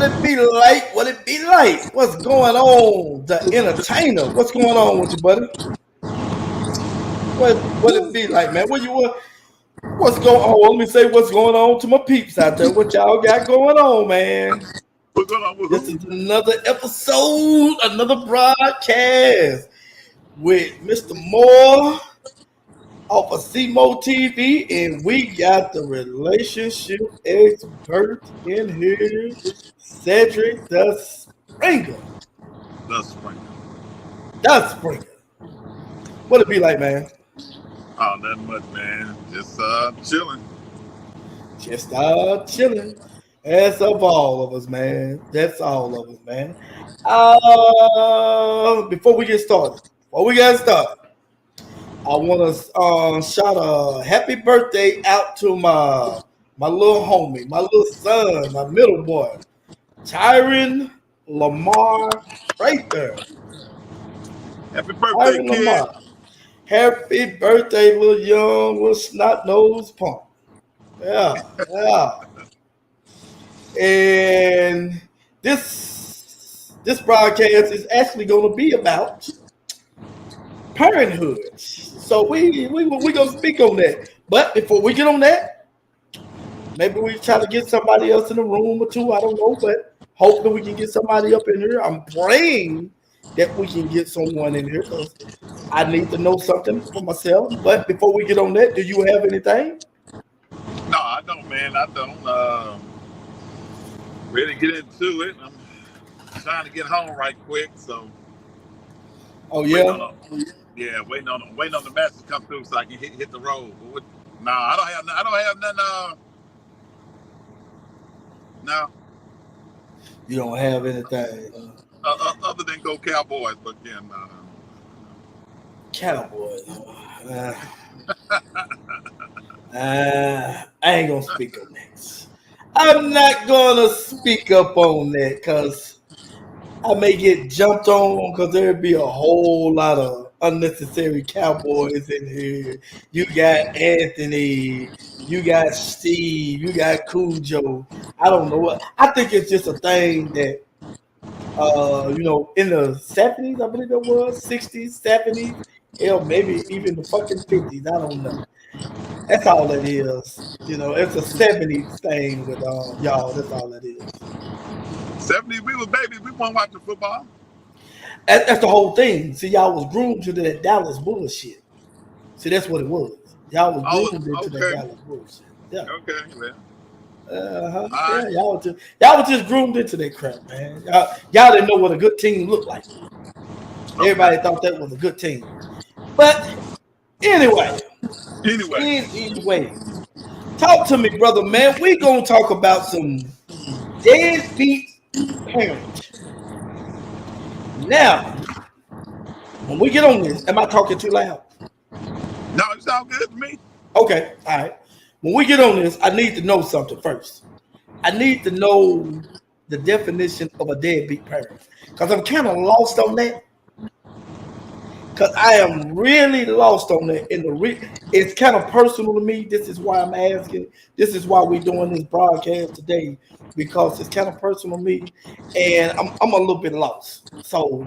What it be like? What it be like? What's going on? The entertainer. What's going on with you, buddy? What it be like, man? What's going on? Let me say what's going on to my peeps out there. What y'all got going on, man? What's going on with This who? is another episode, another broadcast with Mr. Moore off of CMO TV, and we got the relationship expert in here, Cedric the Springer. The Springer. The Springer. What it be like, man? Oh, nothing much, man. Just chilling. Just chilling. That's of all of us, man. That's all of us, man. Before we get started, I want to shout a happy birthday out to my little homie, my little son, my middle boy, Tyron Lamar Prather. Happy birthday, Tyron kid. Lamar. Happy birthday, little young, little snot-nosed punk. Yeah, yeah. And this broadcast is actually going to be about parenthood. So we gonna speak on that. But before we get on that, maybe we try to get somebody else in the room or two. I don't know, but hopefully we can get somebody up in here. I'm praying that we can get someone in here because I need to know something for myself. But before we get on that, do you have anything? No, I don't, man. I don't. Ready to get into it. I'm trying to get home right quick, so. Oh yeah. Waiting on the message to come through so I can hit the road. No, I don't have nothing. No. You don't have anything. Other than go Cowboys, but yeah, no. Cowboys. I ain't gonna speak on that. I'm not gonna speak up on that because I may get jumped on because there'd be a whole lot of unnecessary Cowboys in here. You got Anthony, you got Steve, you got Cujo. I don't know what. I think it's just a thing that, in the 70s, I believe it was, 60s, 70s, hell, maybe even the fucking 50s. I don't know. That's all it is. It's a 70s thing with y'all. That's all it is. 70s, we was babies. We weren't watching football. That's the whole thing. See, y'all was groomed to that Dallas bullshit. See, that's what it was. Y'all was groomed into that Dallas bullshit. Yeah. Okay, man. Yeah, y'all was just groomed into that crap, man. Y'all didn't know what a good team looked like. Okay. Everybody thought that was a good team. But anyway, talk to me, brother, man. We gonna talk about some deadbeat parent. Now, when we get on this, am I talking too loud? No, it sounds good to me. Okay, all right. When we get on this, I need to know something first. I need to know the definition of a deadbeat parent because I'm kind of lost on that. Because I am really lost on that. It's kind of personal to me. This is why I'm asking. This is why we're doing this broadcast today, because it's kind of personal to me, and I'm a little bit lost. So,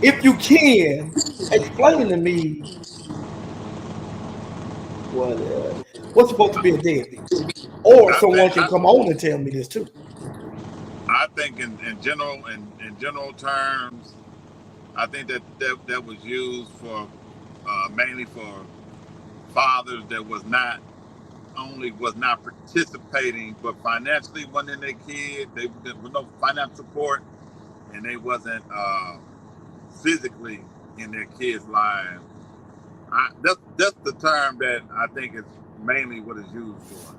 if you can explain to me what's supposed to be a deadbeat, or someone can come on and tell me this too. I think in general terms, I think that was used for mainly for fathers that was not participating, but financially wasn't in their kid. There was no financial support, and they wasn't physically in their kids' lives. That's the term that I think is mainly what it's used for.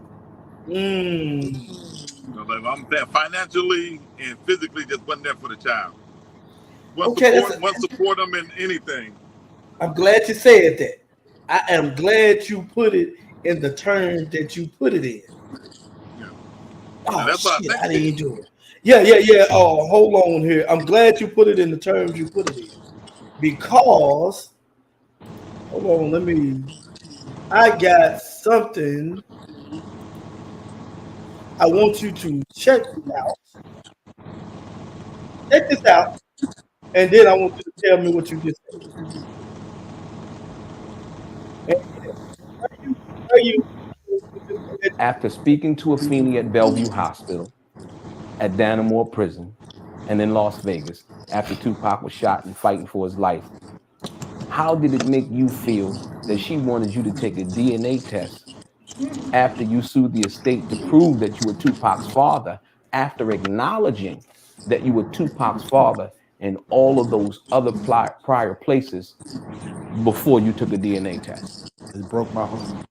Like I'm saying, financially and physically just wasn't there for the child. What support them in anything. I'm glad you said that. I am glad you put it in the terms that you put it in. Yeah. Oh, shit, I didn't do it. Yeah. Oh, hold on here. I'm glad you put it in the terms you put it in. Because, hold on, I got something I want you to check out. check this out, and then I want you to tell me what you just said. And where you After speaking to Afeni at Bellevue Hospital, at Dannemore Prison, and in Las Vegas, after Tupac was shot and fighting for his life, how did it make you feel that she wanted you to take a DNA test after you sued the estate to prove that you were Tupac's father, after acknowledging that you were Tupac's father in all of those other prior places before you took a DNA test? It broke my heart.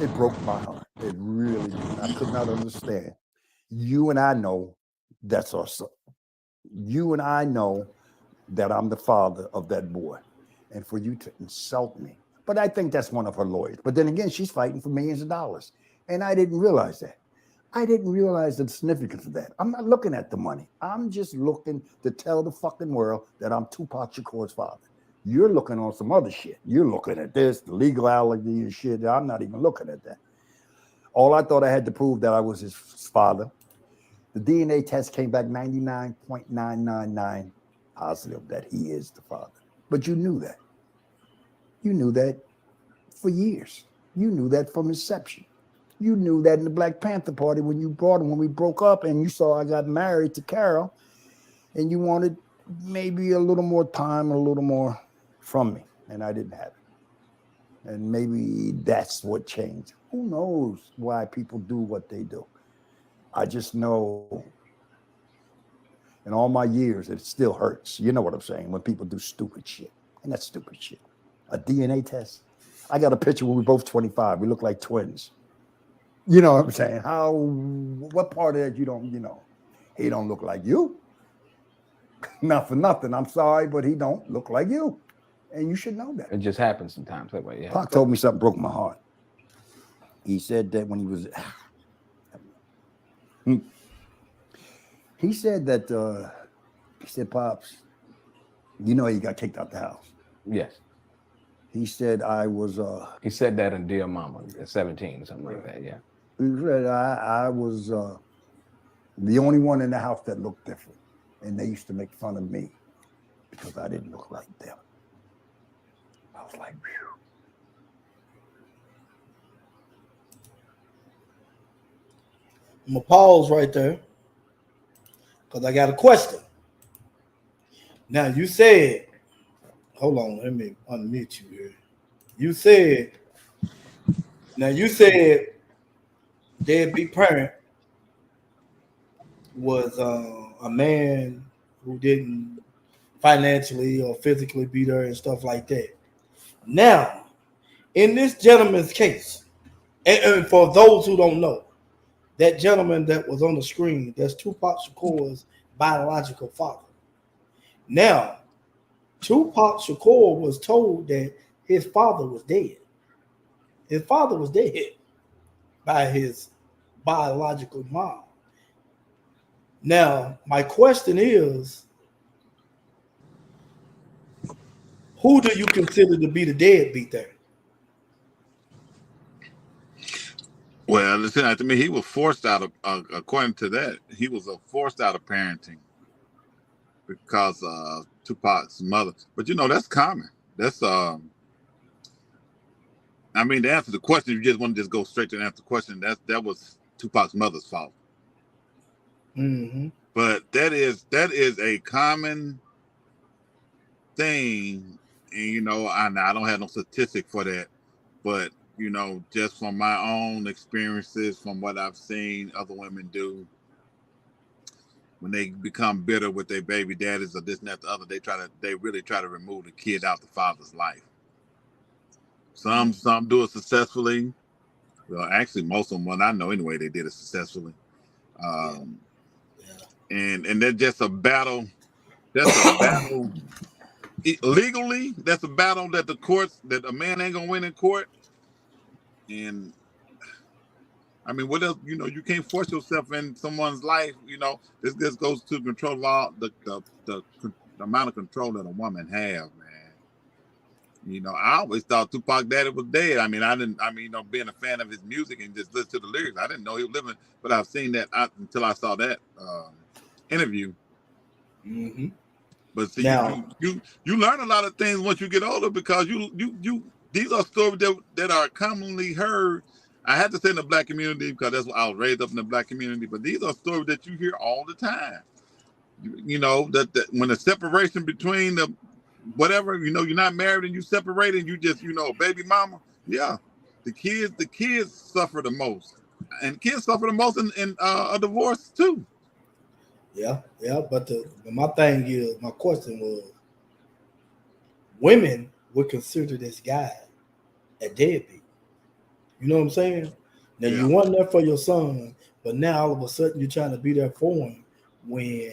It broke my heart. It really did. I could not understand. You and I know that's our son. You and I know that I'm the father of that boy. And for you to insult me. But I think that's one of her lawyers. But then again, she's fighting for millions of dollars. And I didn't realize that. I didn't realize the significance of that. I'm not looking at the money. I'm just looking to tell the fucking world that I'm Tupac Shakur's father. You're looking on some other shit. You're looking at this, the legality and shit. I'm not even looking at that. All I thought I had to prove that I was his father. The DNA test came back 99.999 positive that he is the father. But you knew that. You knew that for years. You knew that from inception. You knew that in the Black Panther Party when you brought him, when we broke up and you saw I got married to Carol and you wanted maybe a little more time, a little more from me, and I didn't have it. And maybe that's what changed. Who knows why people do what they do? I just know in all my years, it still hurts. You know what I'm saying? When people do stupid shit. And that's stupid shit. A DNA test. I got a picture when we both 25. We look like twins. You know what I'm saying? What part of that you don't, he don't look like you. Not for nothing. I'm sorry, but he don't look like you. And you should know that. It just happens sometimes that way. Yeah. Pac told me something broke my heart. He said that when he was, he said that, he said, Pops, you know he got kicked out the house. Yes. He said I was. He said that in Dear Mama at 17, something like that. Yeah. He said I was the only one in the house that looked different, and they used to make fun of me because I didn't look like them. I was like, phew. I'm gonna pause right there because I got a question. Now you said, hold on, let me unmute you here. You said, Deadbeat Parent was a man who didn't financially or physically beat her and stuff like that. Now, in this gentleman's case, and for those who don't know, that gentleman that was on the screen, that's Tupac Shakur's biological father. Now, Tupac Shakur was told that his father was dead. His father was dead by his biological mom. Now, my question is, who do you consider to be the deadbeat there? Well, listen, to me, he was forced out of, according to that, he was forced out of parenting because Tupac's mother. But that's common. That's I mean, to answer the question, you just want to just go straight to answer the question. That was Tupac's mother's fault. Mm-hmm. But that is a common thing, and I don't have no statistic for that, but just from my own experiences, from what I've seen other women do, when they become bitter with their baby daddies or this and that, the other, they really try to remove the kid out the father's life. Some do it successfully. Well, actually, most of them, when I know anyway, they did it successfully. And that's just a battle. That's a battle. Legally, that's a battle that that a man ain't gonna win in court. And I mean, what else? You can't force yourself in someone's life. This just goes to control all the amount of control that a woman have, man. I always thought Tupac Daddy was dead. I mean, being a fan of his music and just listen to the lyrics, I didn't know he was living, but I've seen that until I saw that interview. Mm-hmm. But see, Now, you learn a lot of things once you get older because you these are stories that are commonly heard. I had to say in the black community because that's what I was raised up in the black community. But these are stories that you hear all the time. You know that when the separation between the whatever, you know, you're not married and you separated, you just, you know, baby mama. Yeah, the kids suffer the most, and kids suffer the most in a divorce too. yeah. But my thing is, my question was, women would consider this guy a deadbeat. You know what I'm saying? Now you Yeah, weren't there for your son, but now all of a sudden you're trying to be there for him when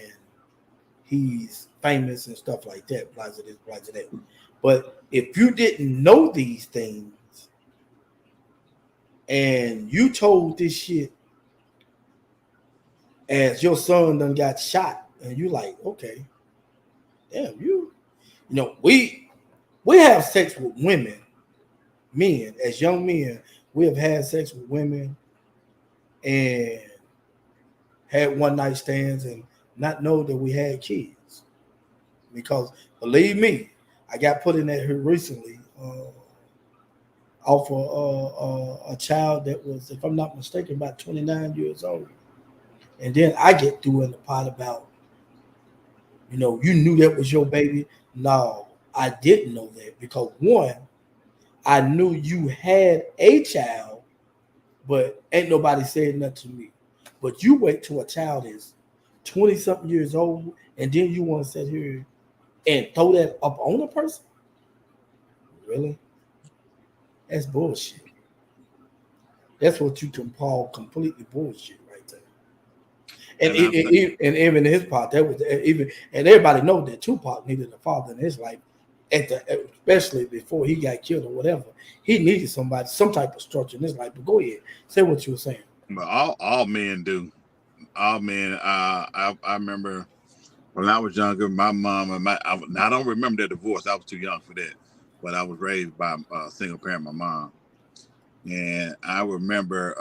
he's famous and stuff like that. Blah, blah, blah, blah. But if you didn't know these things and you told this shit as your son done got shot, and you like, okay, damn, you know, we have sex with women, men, as young men, we have had sex with women and had one night stands and not know that we had kids. Because believe me, I got put in that here recently off a child that was, if I'm not mistaken, about 29 years old. And then I get through in the pot about, you know, you knew that was your baby. No, I didn't know that because one, I knew you had a child, but ain't nobody said nothing to me. But you wait till a child is 20 something years old and then you want to sit here and throw that up on a person? Really? That's bullshit. That's what you can call completely bullshit right there. And and I'm saying, and even his part, that was even, and everybody knows that Tupac needed a father in his life, especially before he got killed or whatever. He needed somebody, some type of structure in his life. But go ahead, say what you were saying. but all men do. All men. I remember when I was younger, my mom and I don't remember their divorce. I was too young for that, but I was raised by a single parent, my mom. And I remember,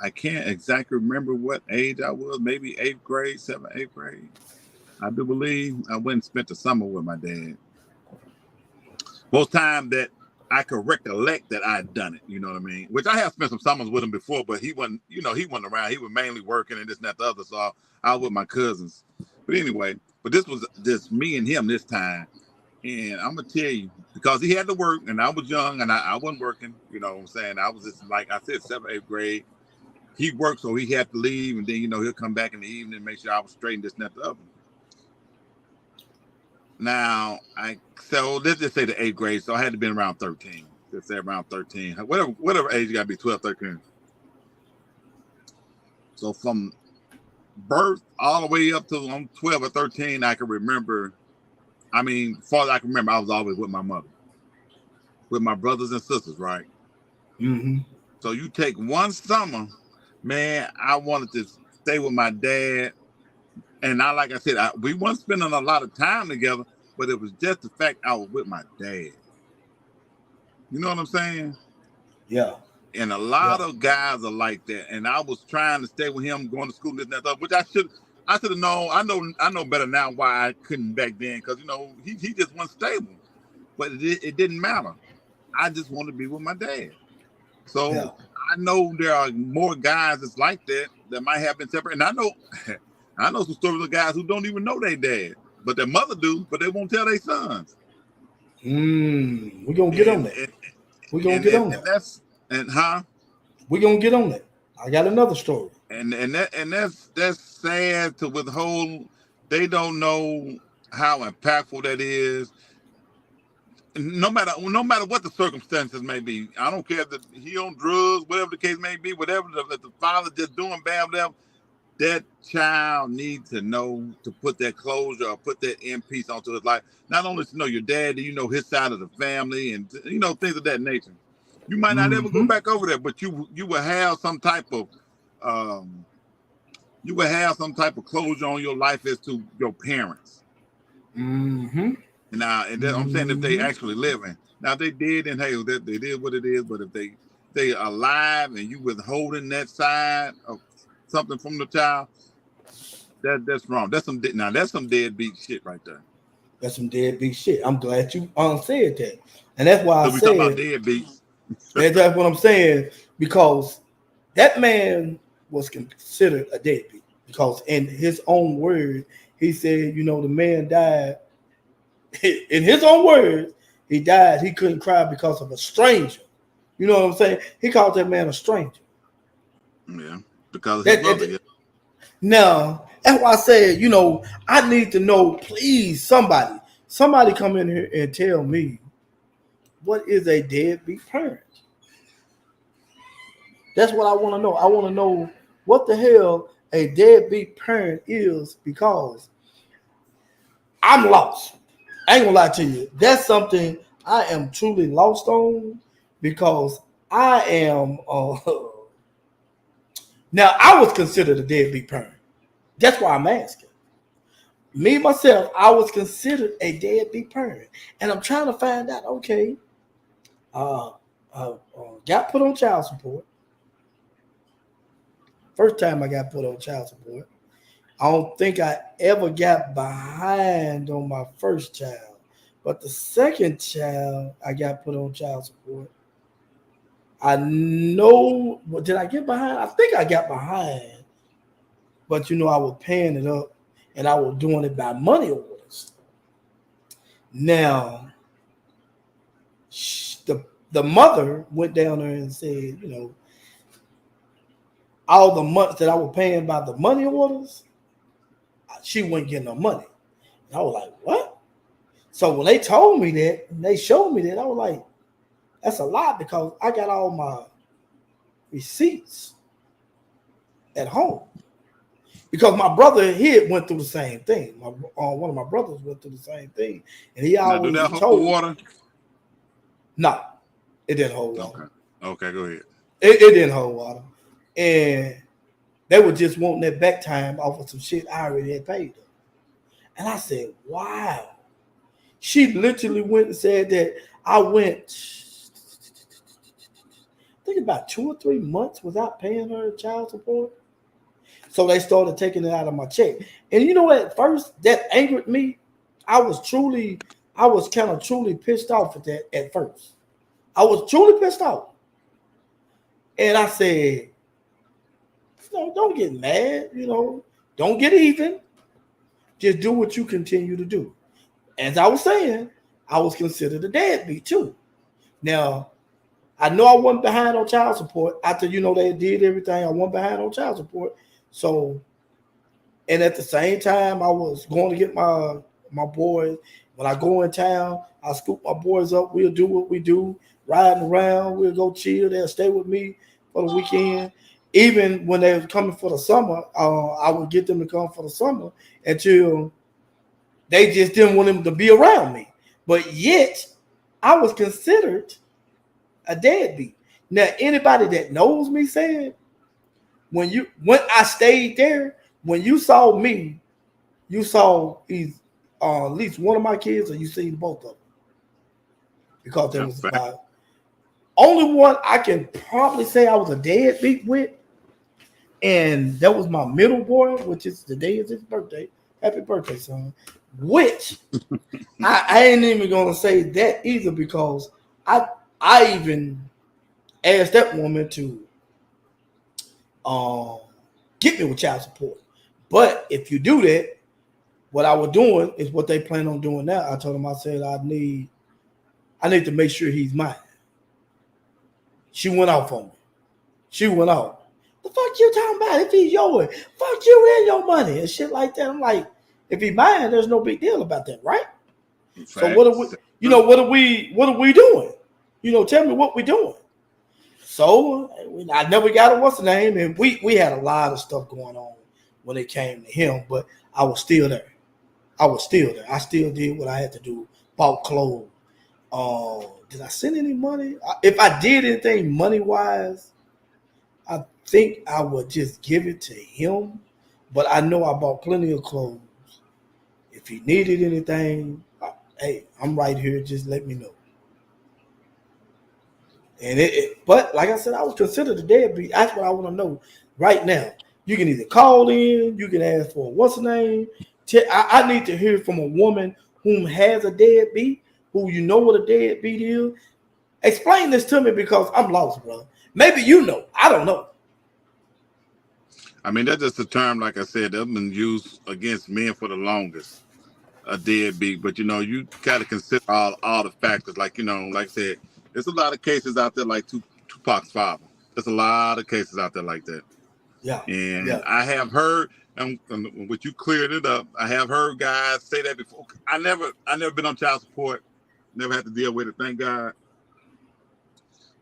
I can't exactly remember what age I was, maybe eighth grade, seventh, eighth grade. I do believe I went and spent the summer with my dad. Most time that I could recollect that I had done it, you know what I mean? Which I have spent some summers with him before, but he wasn't, you know, he wasn't around. He was mainly working and this and that, the other. So I was with my cousins. But anyway, but this was just me and him this time. And I'm gonna tell you, because he had to work and I was young and I wasn't working, you know what I'm saying? I was just like I said, seventh, eighth grade. He worked, so he had to leave, and then you know he'll come back in the evening and make sure I was straight and this and that the other. Now so let's just say the eighth grade, so I had to be around 13. Let's say around 13. Whatever age you gotta be, 12, 13. So from birth all the way up to I'm 12 or 13, I can remember. I mean, as far as I can remember, I was always with my mother, with my brothers and sisters, right? Mm-hmm. So you take one summer, man, I wanted to stay with my dad. And like I said, we weren't spending a lot of time together, but it was just the fact I was with my dad. You know what I'm saying? Yeah, And a yeah. lot of guys are like that. And I was trying to stay with him, going to school, this and that stuff, which I should have known. I know better now why I couldn't back then, because you know he just wasn't stable. But it didn't matter. I just wanted to be with my dad. Yeah. So I know there are more guys that's like that might have been separate. And I know I know some stories of guys who don't even know their dad, but their mother do, but they won't tell their sons. We're gonna get on And that. and We're gonna and, get and, on and that. that's and huh? We're gonna get on that. I got another story. That's sad to withhold. They don't know how impactful that is. No matter what the circumstances may be. I don't care that he on drugs, whatever the case may be, whatever the father just doing bad, whatever. That child needs to know to put that closure or put that in peace onto his life. Not only to know your dad, you know his side of the family, and you know things of that nature. You might not ever go Mm-hmm. back over there, but you will have some type of um, closure on your life as to your parents. Mm-hmm. I'm saying if they Mm-hmm. actually living. Now if they did, and hey, they did what it is. But if they alive and you withholding that side of something from the child, That's wrong. That's some deadbeat shit right there. That's some deadbeat shit. I'm glad you said that, and that's why I So we talking about said deadbeats. that's what I'm saying, because that man was considered a deadbeat, because in his own words he said, the man died. In his own words, he died. He couldn't cry because of a stranger. You know what I'm saying? He called that man a stranger. Yeah, because of his That, brother. that, Yeah. now, that's why I said, I need to know, please, somebody come in here and tell me, what is a deadbeat parent? That's what I want to know. I want to know what the hell a deadbeat parent is, because I'm lost. I ain't gonna lie to you. That's something I am truly lost on, because I am. Now, I was considered a deadbeat parent. That's why I'm asking. Me myself, I was considered a deadbeat parent, and I'm trying to find out. Okay, uh, got put on child support. First time I got put on child support. I don't think I ever got behind on my first child, but the second child I got put on child support. I know. Did I get behind? I think I got behind, but I was paying it up, and I was doing it by money orders. Now, the mother went down there and said, all the months that I was paying by the money orders, she wasn't getting no money. And I was like, what? So when they told me that, and they showed me that, I was like, that's a lot, because I got all my receipts at home. Because my brother here went through the same thing. One of my brothers went through the same thing, and he Now, do always that hold told me, water? no, it didn't hold water. Okay. Okay, go ahead. It didn't hold water. And they were just wanting that back time off of some shit I already had paid them. And I said, wow. She literally went and said that I went, I think, about 2 or 3 months without paying her child support. So they started taking it out of my check. And you know what? At first, that angered me. I was kind of truly pissed off at that at first. I was truly pissed off. And I said, don't get mad, don't get even. Just do what you continue to do. As I was saying, I was considered a deadbeat too. Now, I know I wasn't behind on child support. After, they did everything, I wasn't behind on child support. So, and at the same time, I was going to get my boys. When I go in town, I scoop my boys up. We'll do what we do, riding around. We'll go chill. They'll stay with me for the weekend. Even when they were coming for the summer, I would get them to come for the summer until they just didn't want them to be around me. But yet, I was considered a deadbeat. Now, anybody that knows me said, when I stayed there, when you saw me, you saw at least one of my kids, or you seen both of them. Because there was about only one I can probably say I was a deadbeat with, and that was my middle boy, which is the day of his birthday. Happy birthday, son. Which I ain't even gonna say that either, because I even asked that woman to get me with child support. But if you do that, what I was doing is what they plan on doing now. I told them, I said, I need to make sure he's mine. She went off on me. She went off. The fuck you talking about? If he's yours, fuck you and your money and shit like that. I'm like, if he's mine, there's no big deal about that, right? So what are we? What are we doing? Tell me what we're doing. So I never got a what's the name, and we had a lot of stuff going on when it came to him, but I was still there. I still did what I had to do. Bought clothes. Did I send any money? If I did anything money wise, I think I would just give it to him. But I know I bought plenty of clothes. If he needed anything, hey, I'm right here. Just let me know. And but like I said, I was considered a deadbeat. That's what I want to know right now. You can either call in, you can ask for what's the name. I need to hear from a woman whom has a deadbeat, who you know what a deadbeat is. Explain this to me because I'm lost, bro. Maybe you know. I don't know. I mean, that's just a term, like I said, that's been used against men for the longest. A deadbeat, but you got to consider all the factors. Like like I said, there's a lot of cases out there like Tupac's father. There's a lot of cases out there like that, Yeah, and yeah. I have heard, and what you cleared it up, I have heard guys say that before. I never been on child support, never had to deal with it, thank God.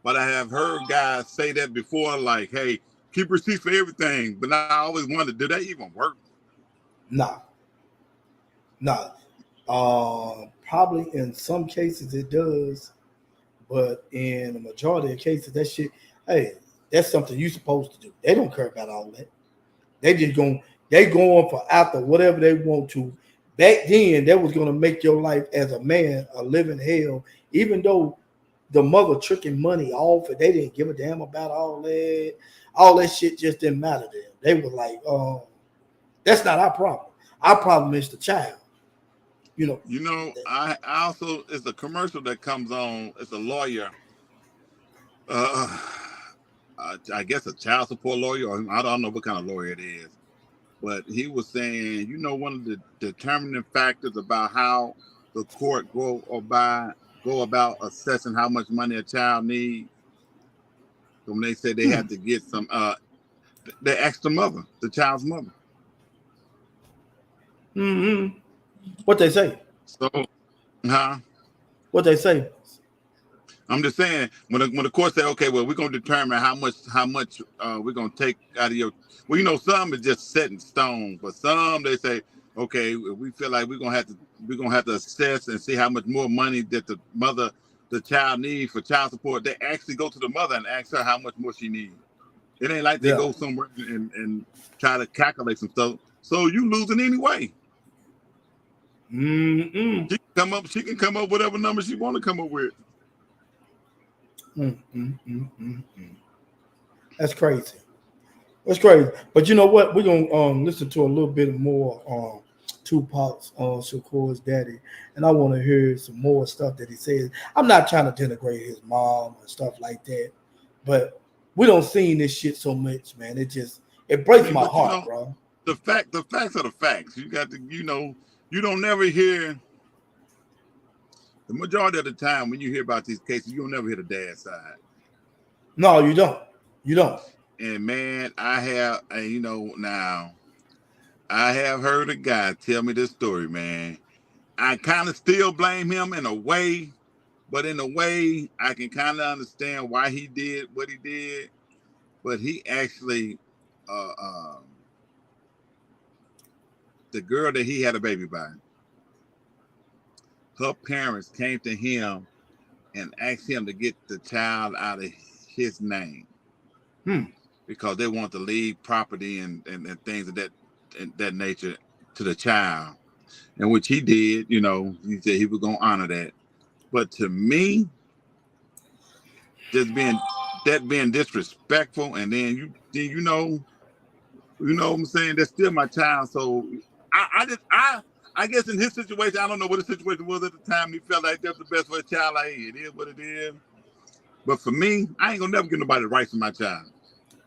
But I have heard guys say that before, like, "Hey, keep receipts for everything." But I always wondered, did that even work? Nah, nah. Probably in some cases it does, but in the majority of cases, that shit, hey, that's something you supposed to do. They don't care about all that. They just going for after whatever they want to. Back then, that was gonna make your life as a man a living hell. Even though the mother tricking money off, and they didn't give a damn about all that. All that shit just didn't matter to them. They were like, that's not our problem. Our problem is the child. You know. I also, it's a commercial that comes on. It's a lawyer, uh, I guess a child support lawyer, or I don't know what kind of lawyer it is. But he was saying, one of the determining factors about how the court go about assessing how much money a child needs. When they said they had to get some, they asked the mother, the child's mother. Mm-hmm. What they say? So, huh? What they say? I'm just saying when the court say, okay, well, we're gonna determine how much we're gonna take out of your. Well, some is just set in stone, but some they say, okay, we feel like we're gonna have to assess and see how much more money that the child needs for child support. They actually go to the mother and ask her how much more she needs. It ain't like they Yeah. go somewhere and try to calculate some stuff. So you losing anyway. Mm-mm. She can come up whatever number she want to come up with. Mm. That's crazy. That's crazy. But you know what? We're gonna listen to a little bit more Tupac's Shakur's daddy, and I want to hear some more stuff that he says. I'm not trying to denigrate his mom and stuff like that, but we don't seen this shit so much, man. It I breaks mean, my but heart, bro. the facts are the facts. You got to, you don't never hear the majority of the time when you hear about these cases, you don't never hear the dad side. No, you don't. You don't. And man, I have, and now I have heard a guy tell me this story, man. I kind of still blame him in a way, but in a way, I can kind of understand why he did what he did. But he actually, uh, um, the girl that he had a baby by, her parents came to him and asked him to get the child out of his name Hmm. because they want to leave property and things of that nature to the child. And which he did, he said he was gonna honor that. But to me, just being disrespectful, and then what I'm saying, that's still my child. So I guess in his situation, I don't know what the situation was at the time. He felt like that's the best for a child. Like, hey, it is what it is. But for me, I ain't gonna never give nobody the rights to my child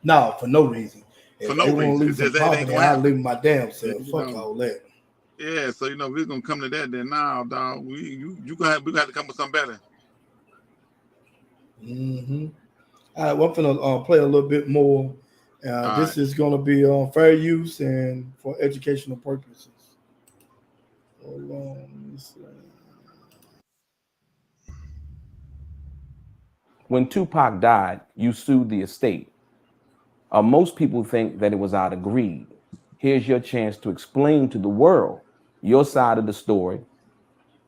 No, for no reason. for If they no want to reason. leave some It ain't property, gonna I'll happen. leave my damn Yeah, self. Fuck all that. Yeah, so if we're gonna come to that, then now, dog, we gonna have to come with something better. Mm-hmm. All right, well, I'm gonna play a little bit more. All This right. is gonna be fair use and for educational purposes. Hold on. Let me see. When Tupac died, you sued the estate. Most people think that it was out of greed. Here's your chance to explain to the world your side of the story.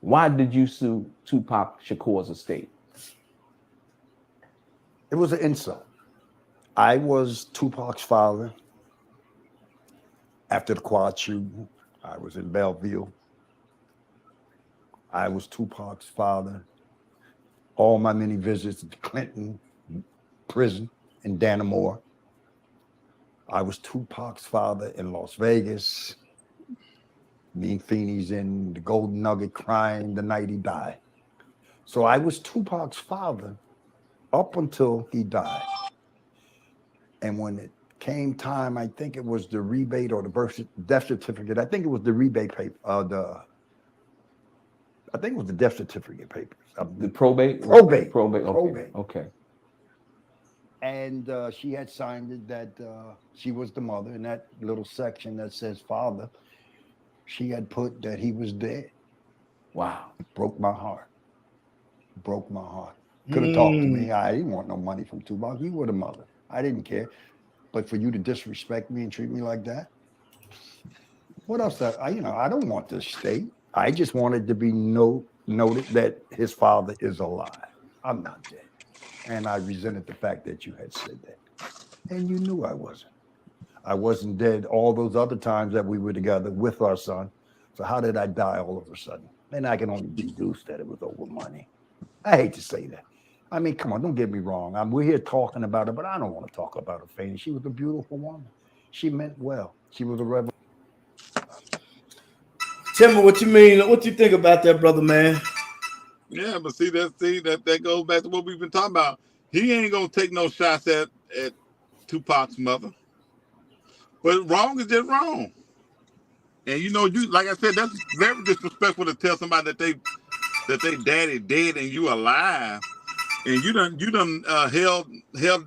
Why did you sue Tupac Shakur's estate? It was an insult. I was Tupac's father after the quad shooting. I was in Belleville. I was Tupac's father. All my many visits to Clinton prison in Dannemora. I was Tupac's father in Las Vegas. Me and Feeney's in the Golden Nugget crying the night he died. So I was Tupac's father up until he died. And when it came time, I think it was the rebate or the death certificate. I think it was the rebate paper. I think it was the death certificate papers. The probate. Probate. Okay. And she had signed it that she was the mother. In that little section that says father, she had put that he was dead. Wow. It broke my heart. Broke my heart. Could have talked to me. I didn't want no money from Tupac. You were the mother. I didn't care. But for you to disrespect me and treat me like that, what else? I don't want this state. I just wanted to be noted that his father is alive. I'm not dead. And I resented the fact that you had said that. And you knew I wasn't. I wasn't dead all those other times that we were together with our son. So how did I die all of a sudden? And I can only deduce that it was over money. I hate to say that. I mean, come on, don't get me wrong. We're here talking about her, but I don't want to talk about her, Fanny. She was a beautiful woman. She meant well. She was a rebel. Tell me what you mean. What you think about that, brother, man? Yeah, but that goes back to what we've been talking about. He ain't gonna take no shots at Tupac's mother. But wrong is just wrong. And you like I said, that's very disrespectful to tell somebody that they daddy dead and you alive, and you done held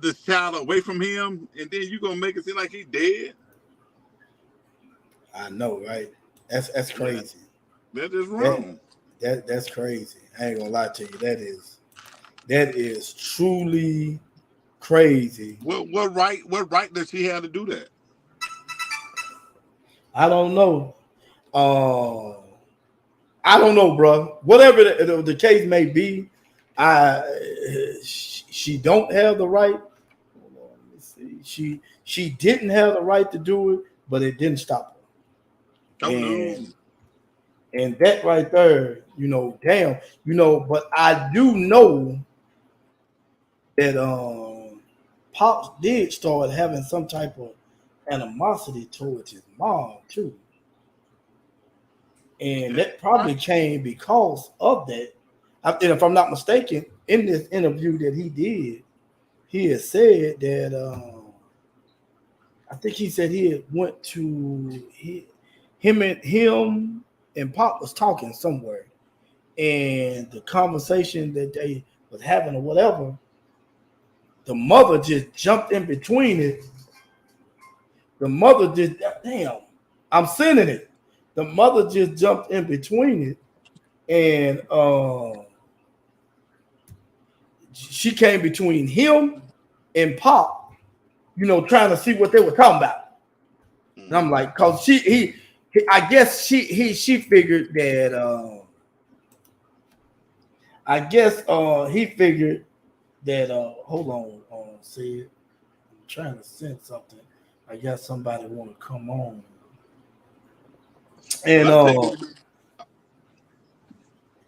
this child away from him, and then you gonna make it seem like he dead. I know, right? That's crazy. That is wrong. That's crazy. I ain't gonna lie to you. That is truly crazy. What right does she have to do that? I don't know. I don't know, bro. Whatever the case may be, she don't have the right. Hold on, let me see. She didn't have the right to do it, but it didn't stop her. And that right there, damn, but I do know that Pops did start having some type of animosity towards his mom too. And that probably came because of that. And if I'm not mistaken, in this interview that he did, he had said that I think he said he had went to him and Pop was talking somewhere, and the conversation that they was having or whatever, the mother just jumped in between it. The mother just I'm sending it. The mother just jumped in between it, and she came between him and Pop, trying to see what they were talking about. And I'm like, cause I guess she figured that he figured that hold on, see, I'm trying to send something. I guess somebody want to come on. And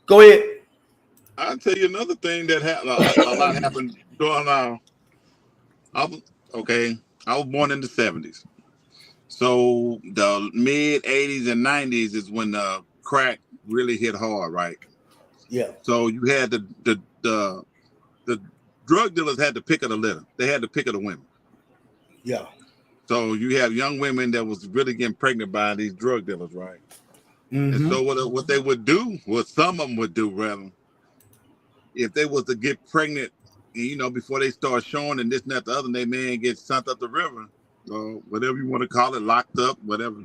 go ahead. I'll tell you another thing that a lot happened during I was born in the 70s. So the mid 80s and 90s is when crack really hit hard, right? Yeah. So you had the drug dealers had to pick of the litter. They had to pick of the women. Yeah. So you have young women that was really getting pregnant by these drug dealers, right? Mm-hmm. And so what they would do, what some of them would do, rather, if they was to get pregnant, before they start showing and this and that, the other, they man gets sent up the river, or whatever you want to call it, locked up, whatever.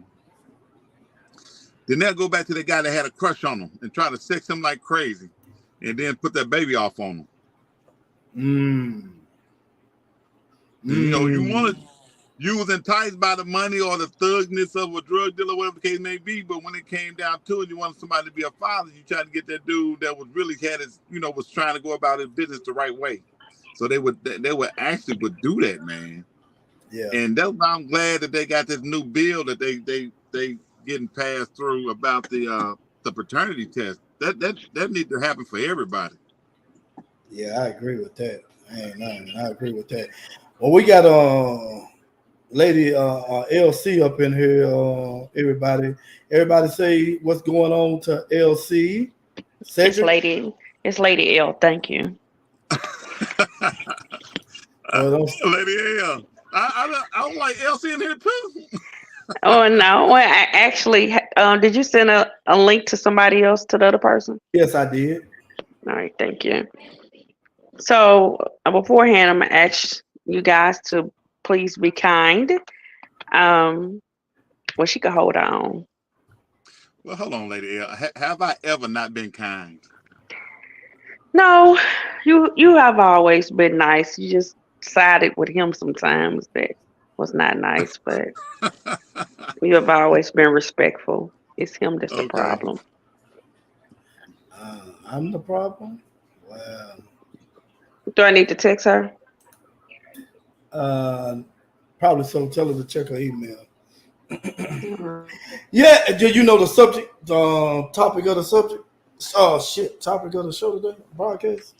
Then they'll go back to the guy that had a crush on him and try to sex him like crazy, and then put that baby off on him. You was enticed by the money or the thugness of a drug dealer, whatever the case may be. But when it came down to it, you wanted somebody to be a father. You tried to get that dude that was really was trying to go about his business the right way. So they would actually do that, man. Yeah. And that's why I'm glad that they got this new bill that they getting passed through about the paternity test. That needs to happen for everybody. Yeah, I agree with that. I agree with that. Well, we got Lady LC up in here. Everybody say what's going on to LC. It's Cedric. Lady. It's Lady L. Thank you. Well, Lady L. I don't like Elsie in here too. Oh no! Well, I actually, did you send a link to somebody else to the other person? yes, I did. All right, thank you. So beforehand, I'm gonna ask you guys to please be kind. Um, well, she could hold on. Well, hold on, Lady L. Have I ever not been kind? No, you have always been nice. You just sided with him sometimes that was not nice, but you have always been respectful. It's him that's the Okay. problem. I'm the problem. Well, Do I need to text her? uh, probably so. Tell her to check her email. Mhm. Yeah, do you know the subject, the topic of the subject? Oh shit, topic of the show today, broadcast.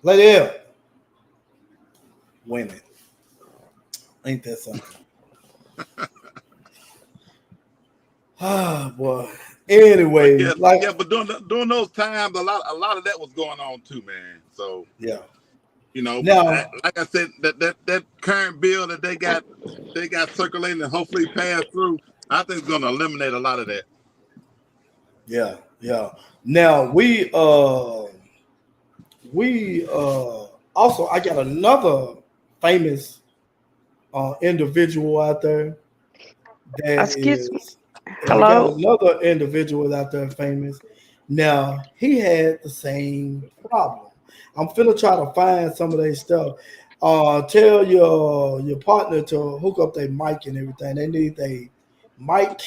Lady L, women, ain't that something? Ah, boy. But Anyway, like, yeah, but during those times, a lot of that was going on too, man. So yeah. but Now, like I said, that current bill that they got circulating and hopefully passed through, I think it's going to eliminate a lot of that. yeah, yeah. Now we also I got another famous individual out there that Excuse me. is I got Hello. another individual out there famous. Now he had the same problem. I'm finna try to find some of their stuff. Tell your partner to hook up their mic and everything. They need a mic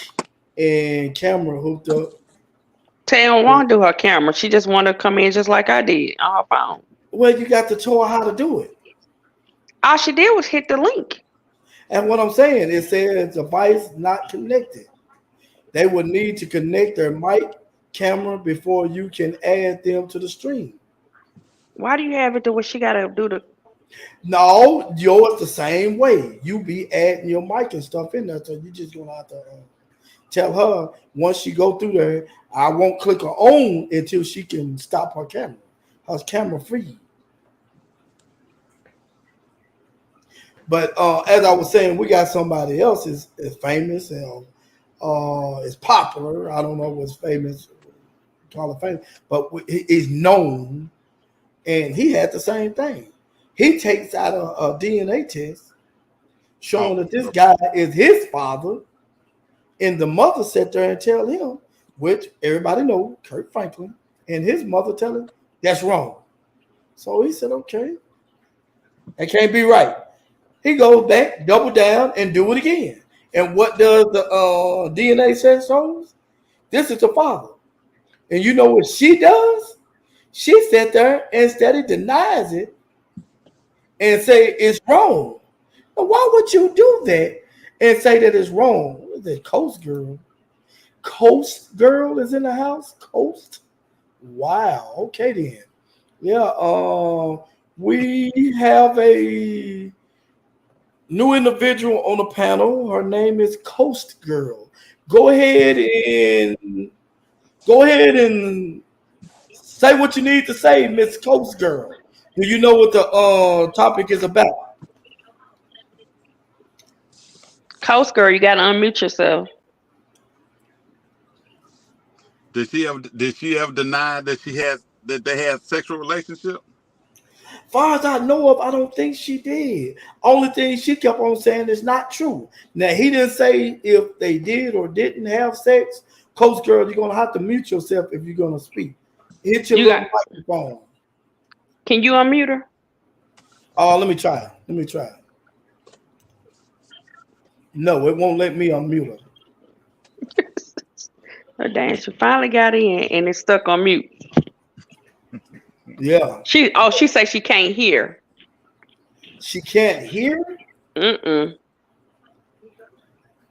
and camera hooked up. Tay don't want to do her camera. She just want to come in just like I did on her phone. Well, you got to tell her how to do it. All she did was hit the link. And what I'm saying, it says device not connected. They would need to connect their mic camera before you can add them to the stream. Why do you have it to where she got to do the? No, yours the same way. You be adding your mic and stuff in there, so you just gonna have to tell her once she go through there. I won't click her on until she can stop her camera. Her camera free. But as I was saying, we got somebody else is famous and is popular. I don't know what's famous, call it famous, but he is known, and he had the same thing. He takes out a DNA test showing Oh, that this guy is his father, and the mother sat there and tell him, which everybody know, Kurt Franklin, and his mother tell him that's wrong. So he said, okay, that can't be right. He goes back, double down, and do it again. And what does the DNA test shows? This is the father. And you know what she does? She sat there and steady denies it and say it's wrong. Now, why would you do that and say that it's wrong? What is that, Coast Girl? Coast Girl is in the house? Coast? Wow. Okay then. Yeah. We have a new individual on the panel. Her name is Coast Girl. Go ahead and say what you need to say, Miss Coast Girl. Do you know what the topic is about? Coast girl, you got to unmute yourself. did she ever deny that they had sexual relationship? Far as I know of, I don't think she did. Only thing she kept on saying is not true. Now he didn't say if they did or didn't have sex. Coast Girl, you're gonna have to mute yourself if you're gonna speak. Hit your You little got? microphone. Can you unmute her? Oh, let me try. Let me try. No, it won't let me unmute her. Oh, dang, she finally got in and it's stuck on mute. Yeah. She say she can't hear. She can't hear. Mm-mm.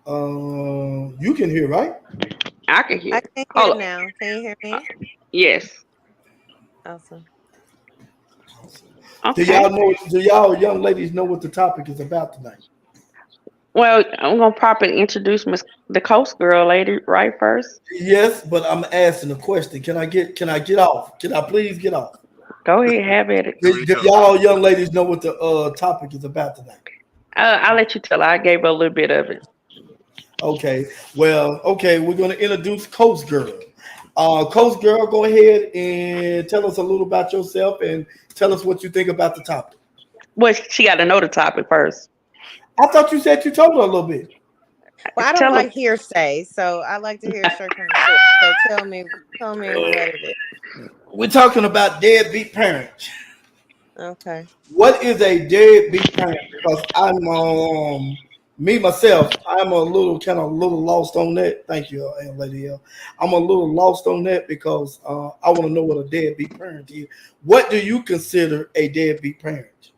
You can hear, right? I can I hear. can hear Hold on. now. Can you hear Uh, me? yes. Awesome. Do Okay. y'all know? Do y'all young ladies know what the topic is about tonight? Well, I'm gonna properly introduce the Coast Girl lady right first. Yes, but I'm asking a question. Can I get off? Can I please get off? Go ahead, have at it. There we Do go. y'all young ladies know what the topic is about tonight? I'll let you tell her. I gave her a little bit of it. Okay. Well, okay, we're gonna introduce Coast Girl. Coast Girl, go ahead and tell us a little about yourself and tell us what you think about the topic. Well, she got to know the topic first. I thought you said you told her a little bit. Well, I don't Tell her. like hearsay, so I like to hear straight from the source. So tell me what it is. We're talking about deadbeat parents. Okay. What is a deadbeat parent? Because I'm me myself, I'm a little kind of little lost on that. Thank you, Lady L. I'm a little lost on that because I want to know what a deadbeat parent is. What do you consider a deadbeat parent?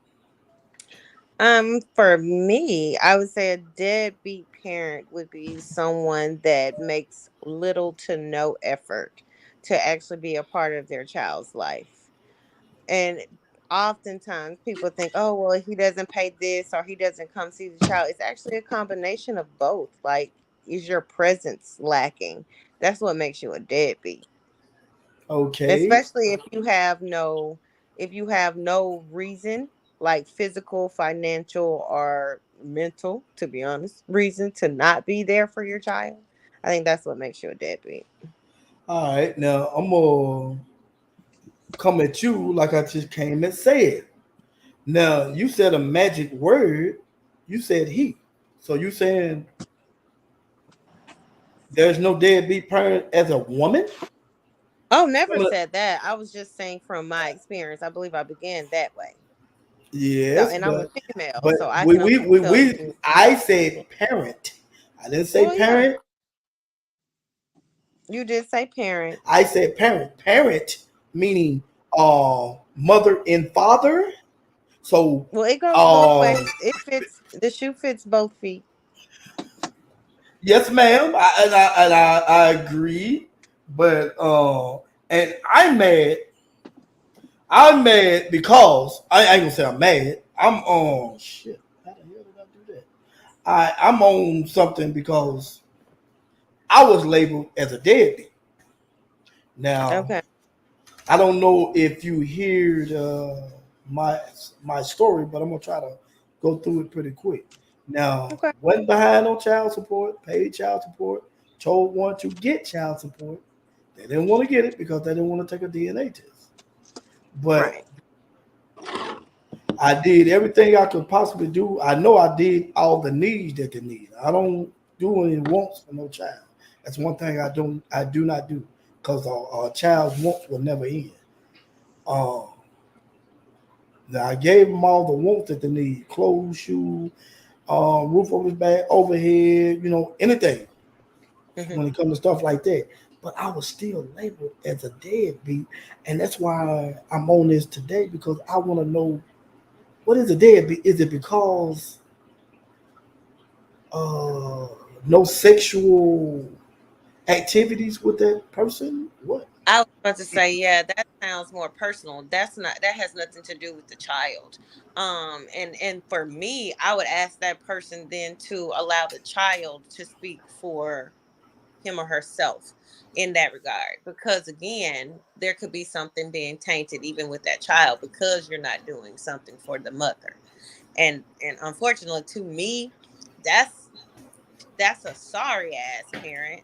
For me, I would say a deadbeat parent would be someone that makes little to no effort to actually be a part of their child's life. And oftentimes people think, oh, well, he doesn't pay this or he doesn't come see the child. It's actually a combination of both. Like, is your presence lacking? That's what makes you a deadbeat. Okay. Especially if you have no reason, like physical, financial, or mental, to be honest, reason to not be there for your child. I think that's what makes you a deadbeat. All right. Now I'm gonna come at you like I just came and said. Now you said a magic word. You said he. So you saying there's no deadbeat parent as a woman? Oh, never said that. I was just saying from my experience. I believe I began that way. So, Yes, and I'm a female, but so I can only tell you. I said parent. I didn't say Well, yeah, parent. you did say parent. I said parent. Parent meaning mother and father. So Well, it goes both um ways. It fits. The shoe fits both feet. yes, ma'am. I agree. But and I'm mad. I'm mad because I ain't gonna say I'm mad. I'm on shit. How the hell did I do that? I'm on something because I was labeled as a deadbeat. Now Okay. I don't know if you heard my my story, but I'm gonna try to go through it pretty quick. Now, Okay. went behind on child support, paid child support, told one to get child support. They didn't want to get it because they didn't want to take a DNA test. But Right. I did everything I could possibly do. I know I did all the needs that they need. I don't do any wants for no child. That's one thing I do not do because a child's wants will never end. Um, Now I gave them all the wants that they need: clothes, shoes, roof over his back, overhead, anything Hmm. when it comes to stuff like that. But I was still labeled as a deadbeat, and that's why I'm on this today because I want to know what is a deadbeat. Is it because uh, no sexual activities with that person? What? I was about to say, yeah, that sounds more personal. That has nothing to do with the child. And for me, I would ask that person then to allow the child to speak for him or herself in that regard. Because again, there could be something being tainted even with that child because you're not doing something for the mother. And unfortunately to me, that's that's a sorry ass parent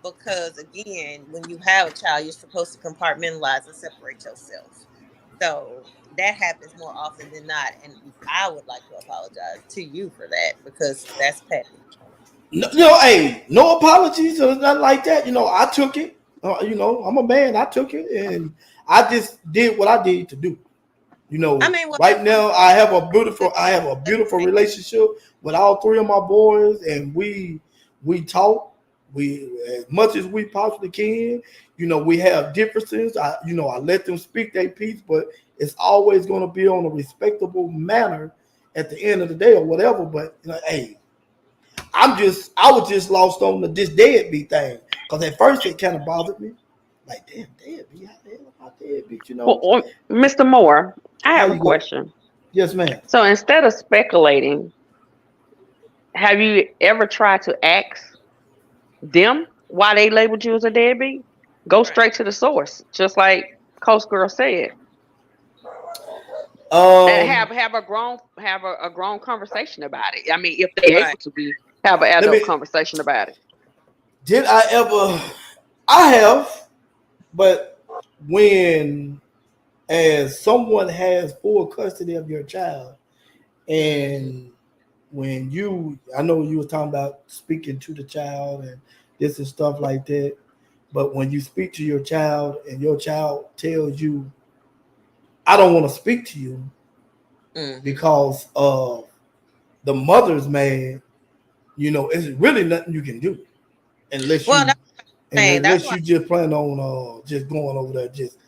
because again, when you have a child, you're supposed to compartmentalize and separate yourself. So that happens more often than not, and I would like to apologize to you for that because that's petty. No, hey, no apologies or nothing like that. I took it. I'm a man. I took it, and I just did what I did to do. I mean, well, Right that's now I have a beautiful understandable. relationship with all three of my boys, and we talk. We as much as we possibly can. We have differences. I let them speak their piece, but it's always going to be on a respectable manner at the end of the day or whatever. But hey, I was just lost on this deadbeat thing because at first it kind of bothered me. Like, damn, deadbeat, how the hell am I deadbeat? Mr. Moore, I How have a you go? question. Yes, ma'am. So instead of speculating, have you ever tried to ask them why they labeled you as a deadbeat? Go Right. straight to the source, just like Coast Girl said, and Um, have a grown conversation about it. I mean, if they're Right. able to have an let adult me. conversation about it. Did I ever? I have, but when as someone has full custody of your child, Hmm. and I know you were talking about speaking to the child and this and stuff like that, but when you speak to your child and your child tells you, "I don't want to speak to you Hmm. because of the mother's mad," it's really nothing you can do unless Well, you that's and saying. That's unless why. you just plan on just going over there just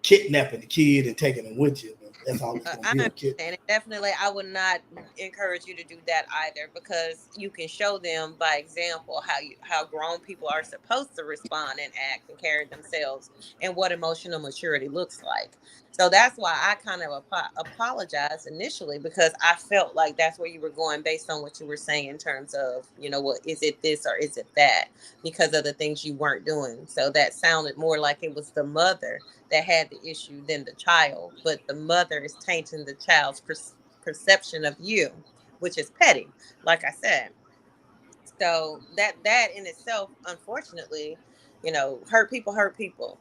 kidnapping the kid and taking him with you. But that's all it's gonna I be, a kid. understand it. Definitely, I would not encourage you to do that either, because you can show them by example how grown people are supposed to respond and act and carry themselves, and what emotional maturity looks like. So that's why I kind of apologized initially, because I felt like that's where you were going based on what you were saying in terms of, what is it, this or is it that, because of the things you weren't doing. So that sounded more like it was the mother that had the issue than the child, but the mother is tainting the child's perception of you, which is petty, like I said. So that in itself, unfortunately, hurt people, and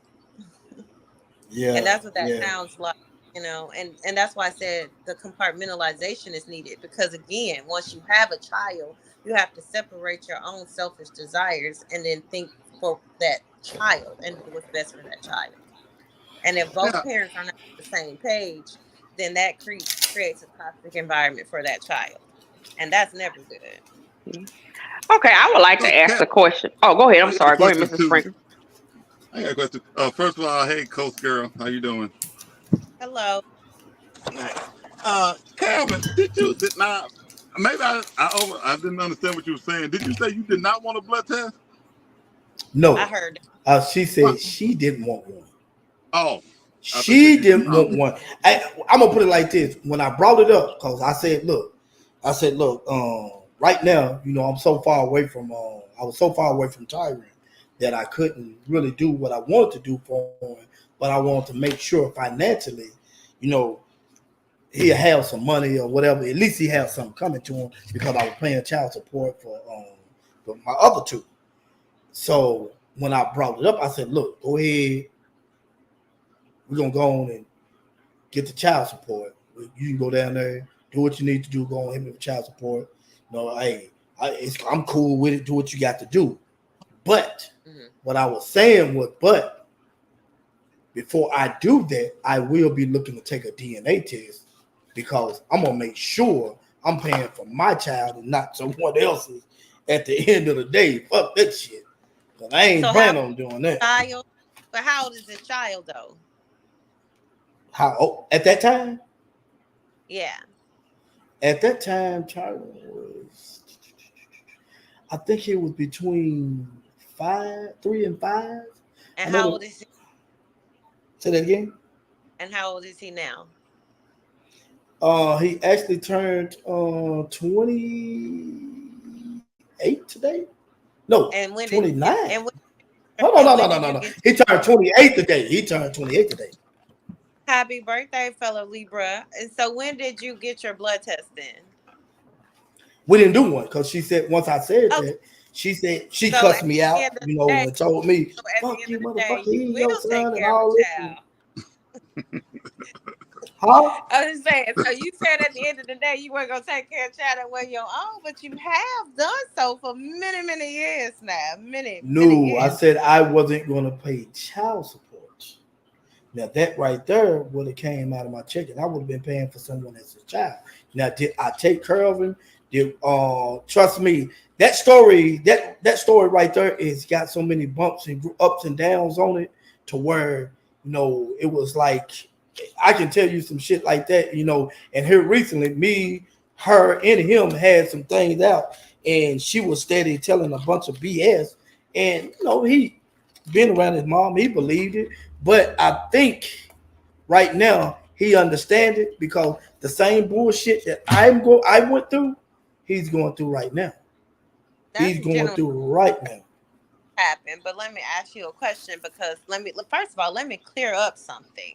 Yeah, that's what that yeah, sounds like. And that's why I said the compartmentalization is needed, because again, once you have a child, you have to separate your own selfish desires and then think for that child and do what's best for that child. And if both Yeah, parents are not on the same page, then that creates a toxic environment for that child. And that's never good. Okay, I would like to ask Cat, a question. Oh, go ahead. I'm I got a sorry. Go ahead, question Mrs. too. Sprinkle. I got a question. First of all, hey, Coach Girl, how you doing? Hello. Nice. Calvin, did not maybe I didn't understand what you were saying. Did you say you did not want a blood test? I no. heard She What? said she didn't want one. Oh, I thought you said She you. didn't Oh, want one. I'm gonna put it like this: when I brought it up, because I said, look, right now, I'm so far away from, I was so far away from Tyron that I couldn't really do what I wanted to do for him, but I wanted to make sure financially, you know, he'll have some money or whatever. At least he have something coming to him because I was paying child support for my other two. So when I brought it up, I said, look, go ahead, we're gonna go on and get the child support. You can go down there, do what you need to do, go on him with child support. Hey, I'm cool with it. Do what you got to do. But hmm what I was saying was, but before I do that, I will be looking to take a DNA test because I'm gonna make sure I'm paying for my child and not someone else's. At the end of the day, fuck that shit. But I ain't So how planning on doing that. child but how old is this child though? How at that time? Yeah. At that time, Tyler was, I think he was between 3 and 5. I And know how the. old is he Say that again. and how old is he now? He actually turned 28 today. No, And when did 29. and when Oh no, and no, when no, no, did no, you no. get He turned 28 today. happy birthday, fellow Libra? And so when did you get your blood test then? We didn't do one because she said once I said Okay. that, she said she So cussed at me the out, end of the day, and told me, so at the "Fuck end you, of the day, motherfucker, you he your will take son," and care of a all this. child. Huh? I was just saying. So you said at the end of the day you weren't gonna take care of child that way your own, but you have done so for many, many years now. Many, many No, I years. said I wasn't going to pay child support. Now that right there would have came out of my check, and I would have been paying for someone else's child. Now, did I take care of him? Did trust me? That story right there is got so many bumps and ups and downs on it to where it was like I can tell you some shit like that. And here recently, me, her, and him had some things out, and she was steady telling a bunch of BS, and he being around his mom, he believed it. But I think right now he understands it because the same bullshit that I went through, he's going through right now. That's He's going generally through right now. happen. But let me ask you a question, because first of all, let me clear up something.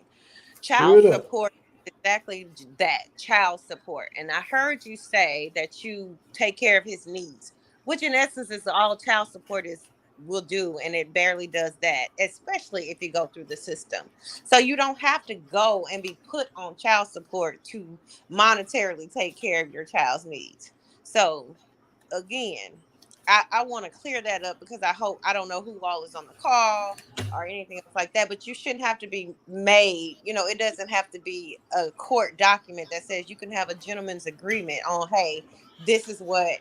Clear Child it up. support is exactly that, child support. And I heard you say that you take care of his needs, which in essence is all child support is will do, and it barely does that, especially if you go through the system. So you don't have to go and be put on child support to monetarily take care of your child's needs. So again, I want to clear that up, because I don't know who all is on the call or anything else like that, but you shouldn't have to be made, it doesn't have to be a court document that says you can have a gentleman's agreement on, hey, this is what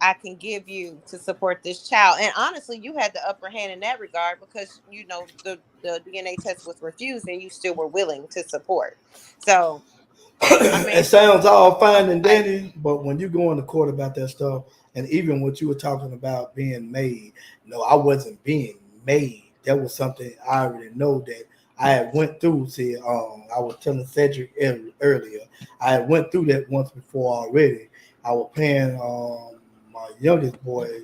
I can give you to support this child. And honestly, you had the upper hand in that regard, because the DNA test was refused and you still were willing to support. So I mean, It sounds all fine and like, dandy, but when you go into court about that stuff, and even what you were talking about being made, no, I wasn't being made. That was something I already know that I had went through. See, I was telling Cedric earlier, I had went through that once before already. I was paying my youngest boy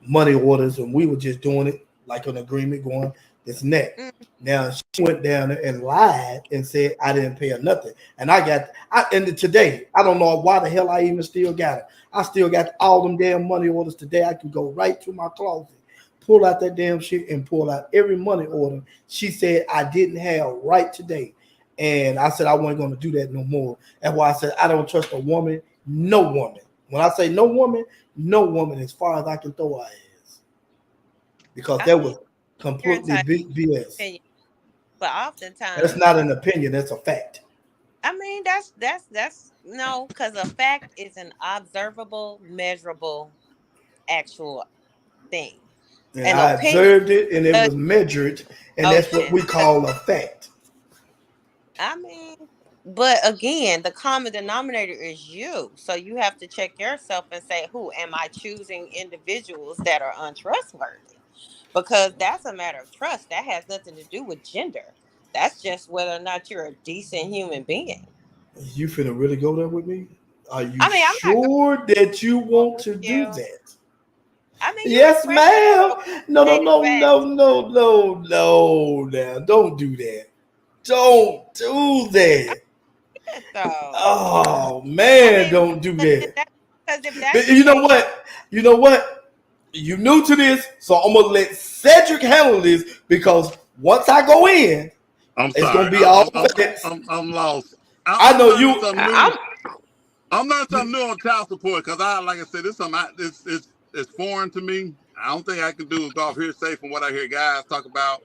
money orders, and we were just doing it like an agreement, going this and that. mm, Now she went down there and lied and said I didn't pay her nothing, and and today I don't know why the hell I even still got it. I still got all them damn money orders today. I can go right to my closet, pull out that damn shit, and pull out every money order she said I didn't have right today. And I said I wasn't going to do that no more. That's why I said I don't trust a woman, no woman. When I say no woman, as far as I can throw her ass, because I that mean, was you're completely entitled to BS. opinion, but That's oftentimes, not an opinion. That's a fact. I mean, that's no, because a fact is an observable, measurable, actual thing. And An I opinion, observed it, and it uh, was measured, and that's what emotion. we call a fact. I mean, but again, the common denominator is you. So you have to check yourself and say, who am I choosing individuals that are untrustworthy? Because that's a matter of trust. That has nothing to do with gender. That's just whether or not you're a decent human being. You finna really go there with me? Are you I mean, I'm not sure that you going want with to do you. that? I mean, you Yes, expressed ma'am. yourself with No, no, stated no, no, facts. no, no, no. Now, don't do that. Don't do that. So, Oh I man, mean, don't do because that. if that's But the you know case, what? You know what? You new to this, so I'm gonna let Cedric handle this because once I go in, I'm it's gonna sorry. be all facts. I'm lost. I I'm know learning you. something new. I'm I'm learning something new on child support, because like I said, this something it's foreign to me. I don't think I can do is go off hearsay from what I hear guys talk about.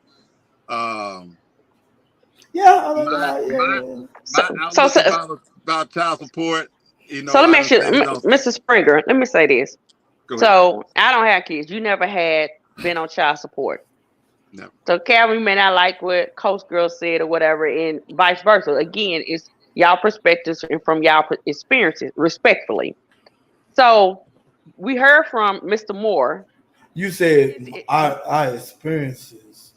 Um, Yeah, I don't my know. Yeah, my yeah. my so outlook so about child support. so let me I ask done you, said it don't. Mrs. Springer. Let me say this. Go ahead. So I don't have kids. You never had been on child support. No. So Calvin may not like what Coach Girl said or whatever, and vice versa. Again, it's y'all perspectives and from y'all experiences, respectfully. So we heard from Mr. Moore You said I experiences.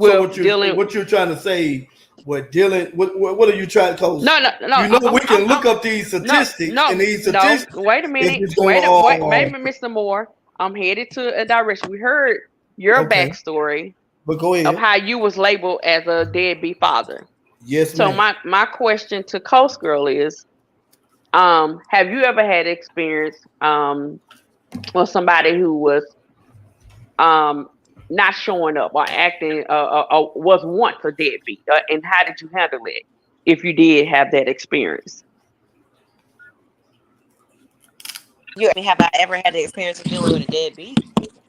So with dealing. what you're trying to say? What dealing? What are you trying to? Cause No, no, no. you know we can look up these No, statistics, and no, these no. statistics Wait a is minute. just going Wait a on. minute, Mr. Moore. I'm headed to a direction. We heard your Okay, backstory but go of ahead. how you was labeled as a deadbeat father. Yes, So ma'am. my question to Coast Girl is, have you ever had experience with somebody who was um not showing up or acting was once a deadbeat, and how did you handle it if you did have that experience? you asked me, have I ever had the experience of dealing with a deadbeat?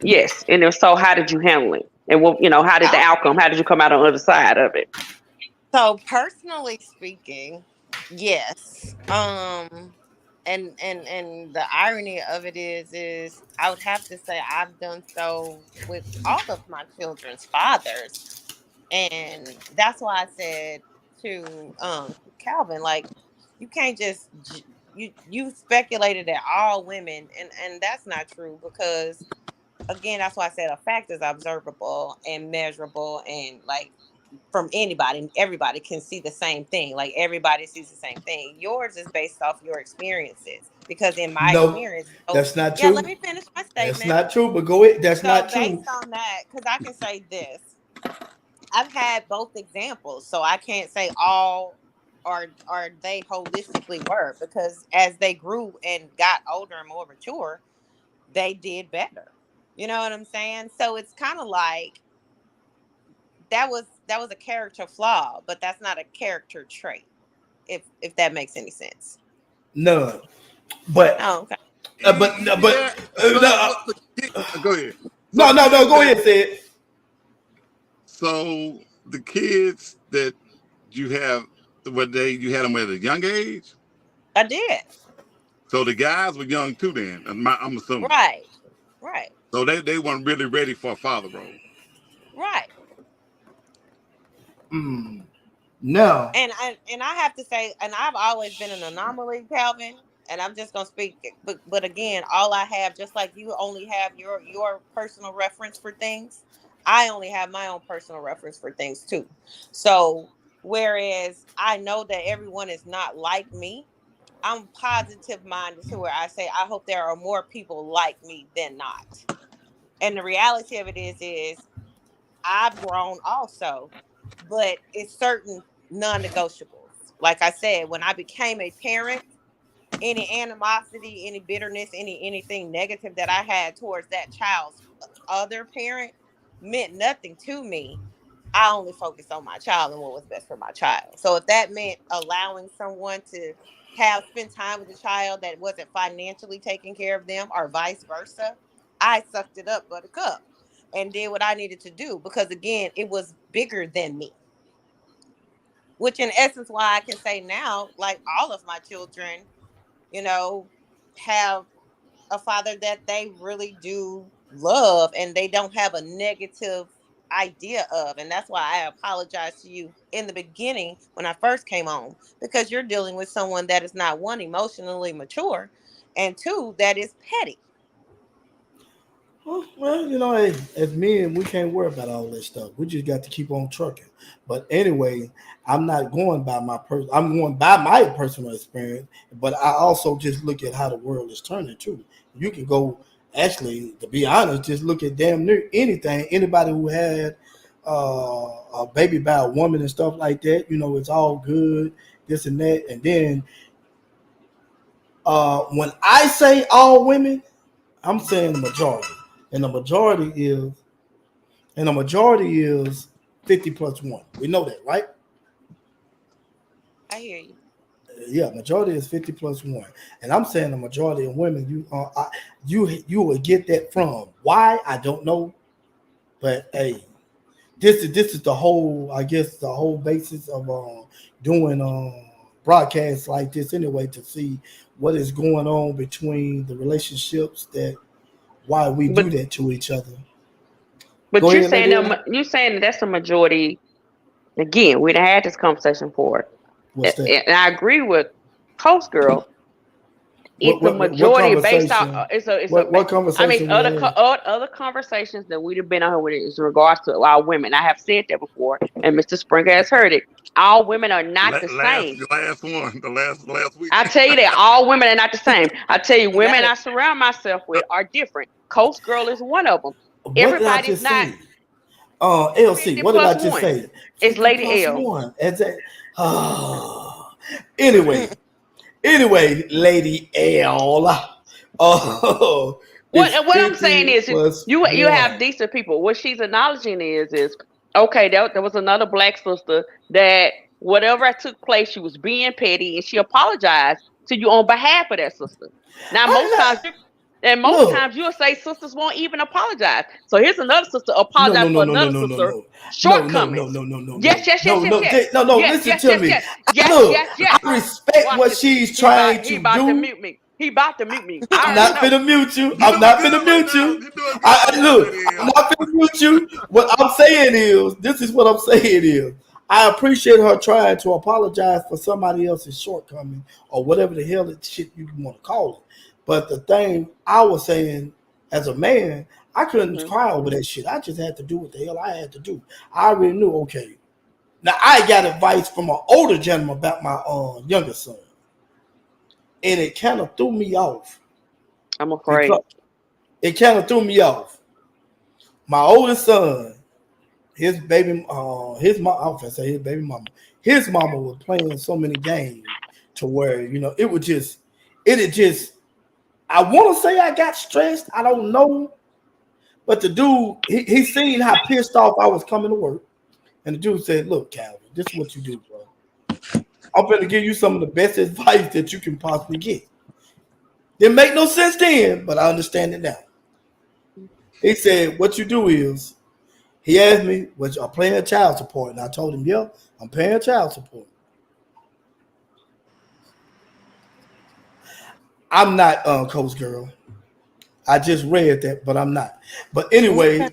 Yes, and if so, how did you handle it? And what how did the Oh, outcome? How did you come out on the other side of it? so personally speaking, yes. And the irony of it is I would have to say I've done so with all of my children's fathers. And that's why I said to Calvin, like, you can't just you speculated that all women, and that's not true, because again, that's why I said a fact is observable and measurable, and like from anybody, everybody can see the same thing. Like everybody sees the same thing. Yours is based off your experiences, because in my No, experience, so that's not yeah, let true. me finish my That's statement. not true. But go ahead. That's So not based true. on that, because I can say this, I've had both examples, so I can't say all are they holistically were, because as they grew and got older and more mature, they did better. You know what I'm saying? So it's kind of like that was a character flaw, but that's not a character trait. If that makes any sense. None. But Oh, okay. but no, Yeah. So no, what the kid, go ahead. So no, the no, no. kids Go that ahead, say it. so the kids that you have, what they you had them at a young age. I did. So the guys were young too. Then I'm assuming. Right. Right. So they weren't really ready for a father role. Right. No, And I have to say, and I've always been an anomaly, Calvin. And I'm just gonna speak, but again, all I have, just like you only have your personal reference for things, I only have my own personal reference for things too. So whereas I know that everyone is not like me, I'm positive minded to where I say I hope there are more people like me than not. And the reality of it is I've grown also, but it's certain non-negotiables. Like I said, when I became a parent, any animosity, any bitterness, anything negative that I had towards that child's other parent meant nothing to me. I only focused on my child and what was best for my child. So if that meant allowing someone to have spend time with a child that wasn't financially taking care of them or vice versa, I sucked it up buttercup and did what I needed to do, because again, it was bigger than me. Which in essence why I can say now, like all of my children, you know, have a father that they really do love and they don't have a negative idea of. And that's why I apologize to you in the beginning when I first came on, because you're dealing with someone that is not, one, emotionally mature, and two, that is petty. well, hey, as men, we can't worry about all this stuff. We just got to keep on trucking. But anyway, I'm not going by I'm going by my personal experience. But I also just look at how the world is turning too. You can go, actually, to be honest, just look at damn near anything. Anybody who had a baby by a woman and stuff like that, it's all good, this and that. And then when I say all women, I'm saying the majority, and the majority is 50 plus one. We know that, right? I hear you. Yeah, majority is 50 plus one, and I'm saying the majority of women. You will get that from. Why, I don't know, but hey, this is the whole, I guess, the whole basis of doing broadcasts like this anyway, to see what is going on between the relationships, that why we do But that to each other. Go but you're ahead, saying lady. A. you're saying that's a majority. Again, we done had this conversation before, What's that? and I agree with Coast Girl. It's a What majority based on conversation? it's a What I mean conversation we other had? other conversations that we've been on with it is in regards to our women. I have said that before, and Mr. Springer has heard it. All women are not the Last same. last one, the last week. I tell you that all women are not the same. I tell you, That women is I surround myself with are different. Coast Girl is one of them. What did I Everybody's just not say? LC, 50 what did I plus just one. say? It's 50 Lady plus L. one. As a, anyway, Lady L. Oh, it's What I'm saying 50 is plus you have one. decent people. What she's acknowledging is okay. There was another black sister that whatever took place, she was being petty, and she apologized to you on behalf of that sister. Now I'm not. most Look, times you'll say sisters won't even apologize. So here's another sister no, no, apologize no, for no, no, another no, no, sister no. No, no, no, shortcomings. no, no, no, Yes, no, yes, yes, no, yes, no, yes, no, no. yes, Listen yes, to yes, me. yes, yes, Look, yes, I yes. respect Watch what this. she's trying He to about to do. mute me. He about to mute me. I I'm already not know. finna mute you. You're I'm doing not finna good right mute now. you. You're doing good right now, Look, Lady I'm L. not finna mute you. What I'm saying is, this is what I'm saying is, I appreciate her trying to apologize for somebody else's shortcoming or whatever the hell that shit you want to call it. But the thing I was saying, as a man, I couldn't Mhm. cry over that shit. I just had to do what the hell I had to do. I already knew, okay. Now, I got advice from an older gentleman about my younger son. And it kind of threw me off. I'm afraid. Because it kind of threw me off. My oldest son, his baby, his mom, I was gonna say his baby mama, his mama was playing so many games to where, it would just, I want to say I got stressed. I don't know. But the dude, he seen how pissed off I was coming to work. And the dude said, look, Calvin, this is what you do, bro. I'm going to give you some of the best advice that you can possibly get. Didn't make no sense then, but I understand it now. He said, what you do is, he asked me, was I paying child support? And I told him, yeah, I'm paying child support. I'm not Coach Girl. I just read that, but I'm not. But anyway,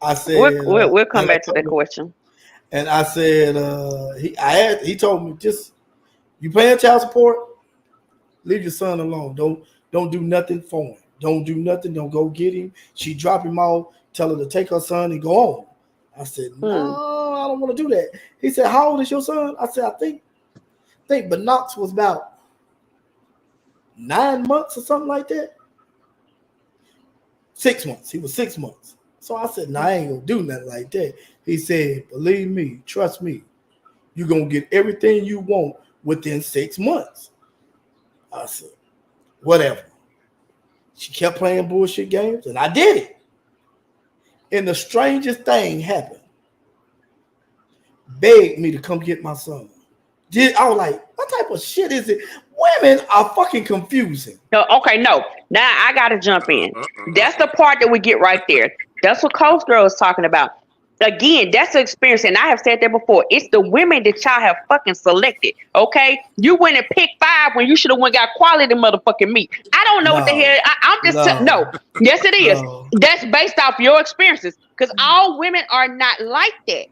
I said, We'll come and I back to told that him, question. and I said, he told me, just, you paying child support? Leave your son alone. Don't do nothing for him. Don't do nothing. Don't go get him. She drop him off. Tell her to take her son and go home. I said, no, I don't want to do that. He said, how old is your son? I said, I think but Knox was about 9 months or something like that. 6 months. He was 6 months. So I said, I ain't gonna do nothing like that. He said, believe me, trust me, you're gonna get everything you want within 6 months. I said, whatever. She kept playing bullshit games, and I did it. And the strangest thing happened. Begged me to come get my son. I was like, what type of shit is it? Women are fucking confusing. No, okay, no. Now I gotta jump in. That's the part that we get right there. That's what Coach Girl is talking about. Again, that's the experience, and I have said that before. It's the women that y'all have fucking selected. Okay, you went and picked 5 when you should have went got quality motherfucking meat. I don't know what the hell. I'm just no. Yes, it is. No. That's based off your experiences, because all women are not like that.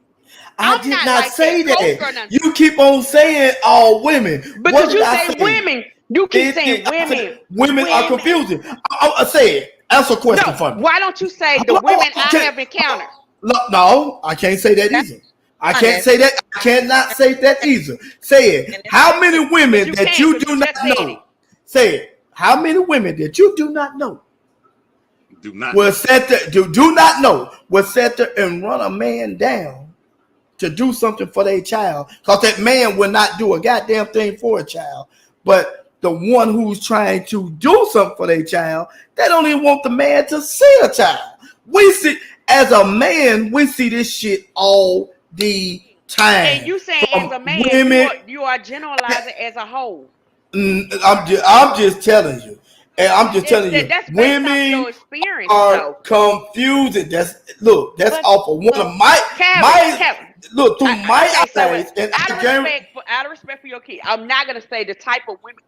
I I'm did not not like say that. Coach that. Girl, You keep on saying all women. because What did you I say say? women. You keep saying I said women. women are confusing. I say it. Answer a question No, for me. why don't you say the women I have encountered? No, I can't say that That's either. I can't honest. say that. I cannot say that either. Say it. And it's How many women you that can't, you 'cause do you not just said know? it. Say it. How many women that you do not know Do not will know. set there, do not know will set there and run a man down to do something for their child? Because that man will not do a goddamn thing for a child. But the one who's trying to do something for their child, they don't even want the man to see a child. We see, as a man, we see this shit all the time. And you saying as a From man, women, you are generalizing as a whole. I'm just telling you. And I'm just telling you, That's based off women your experience, are though. confusing. That's But off of one of my Kevin, look through my okay. So eyes, and out of respect for your kid, I'm not gonna say the type of women.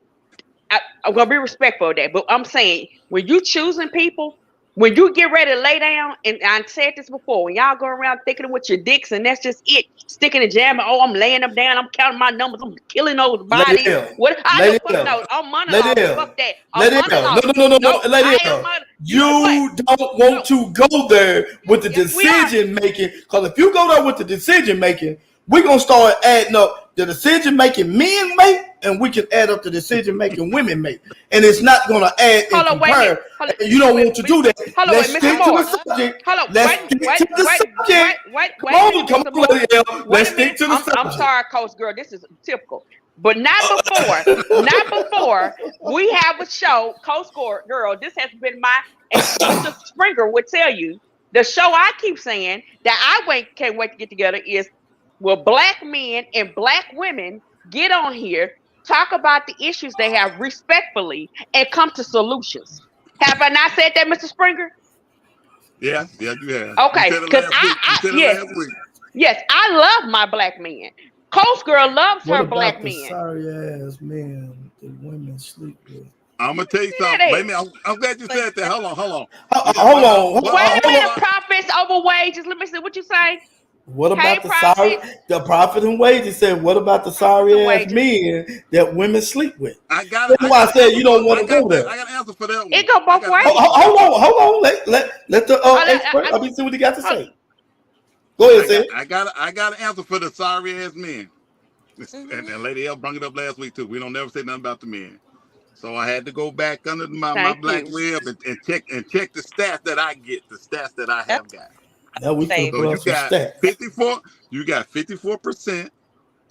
I'm gonna be respectful of that, but I'm saying when you choosing people, when you get ready to lay down, and I said this before, when y'all go around thinking with your dicks and that's just it, sticking and jamming. Oh, I'm laying them down. I'm counting my numbers. I'm killing those Lady bodies. L, What? I know. Lady Fuck L, no. I'm Lady monologuing. L, Fuck that. I'm Lady L. No, monologuing. no, no, no, No, no, Lady I am. L. You know what? You don't want No. to go there with the Yes, we are. decision making, because if you go there with the decision making, we're gonna start adding up the decision making men make, and we can add up the decision making women make, and it's not gonna add and Hold on, wait a minute. compare. You don't want to do that. Hold on, Let's wait, Mr. stick to the Moore. subject. Hold on, Let's stick to the subject. Come wait a minute, on, come Mr. on, Moore. Lady L. Wait Let's a minute. stick to the I'm subject. sorry, Coach Girl. This is typical. But not before we have a show, Coach Girl. This has been and Mr. Springer would tell you, the show I keep saying that can't wait to get together is, will black men and black women get on here, talk about the issues they have respectfully, and come to solutions. Have I not said that, Mr. Springer? Yeah, you have. You Okay, said it because last week. You said it yes, last week. yes, I love my black men. Coach Girl loves What her about black the men. sorry ass men that women sleep with? I'm gonna tell you Yeah, something. Wait a minute. I'm glad you said that. Hold on. Hold on. Wait a minute, profits over wages. Let me see what you say. What Hey, about Prophet. the prophet and wages said, what about the Profits sorry and ass wages. men that women sleep with? I got That's I why I got an said answer you for don't want to go there. I got an answer for that one. It go I both got an answer ways. for that one. Hold on. Let the Oh, expert. Let me see what he got to hold- say. Go ahead, I say got it. I got an answer for the sorry ass men. Mhm. And Lady L brought it up last week too. We don't never say nothing about the men. So I had to go back under my Thank black you. web and check the stats that I get, the stats that I That's have got. Now we finna safe. So put on you some got stats. 54, you got 54%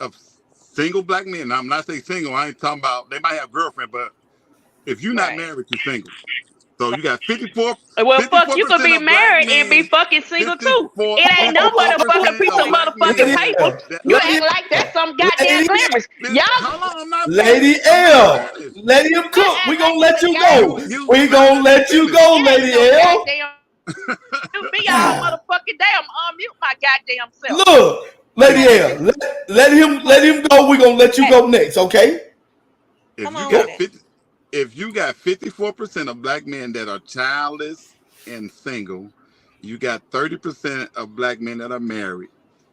of single black men. Now I'm not saying single, I ain't talking about they might have girlfriend, but if you're not Right. married, you're single. So you got 54, Well, fuck, you could 54% be of black married and be men, fucking single too. 54, It ain't nowhere to put a 54% piece of of black motherfucking Lady men paper. L, that You Lady act like that's L, some goddamn Lady glamorous. Y'all, hold on, I'm not Lady finished. I'm not L, finished. let him I cook. We act like gonna it's let a you game. go. You We better gonna let me let you finish. go, It ain't Lady no L. goddamn. You be all God. motherfucking damn unmute my goddamn self. Look, Come Lady on with L, it. let him go. We gonna let you Hey, go next, okay? If Come you on with got Go. it. 50, if you got 54% of black men that are childless and single, you got 30% of black men that are married.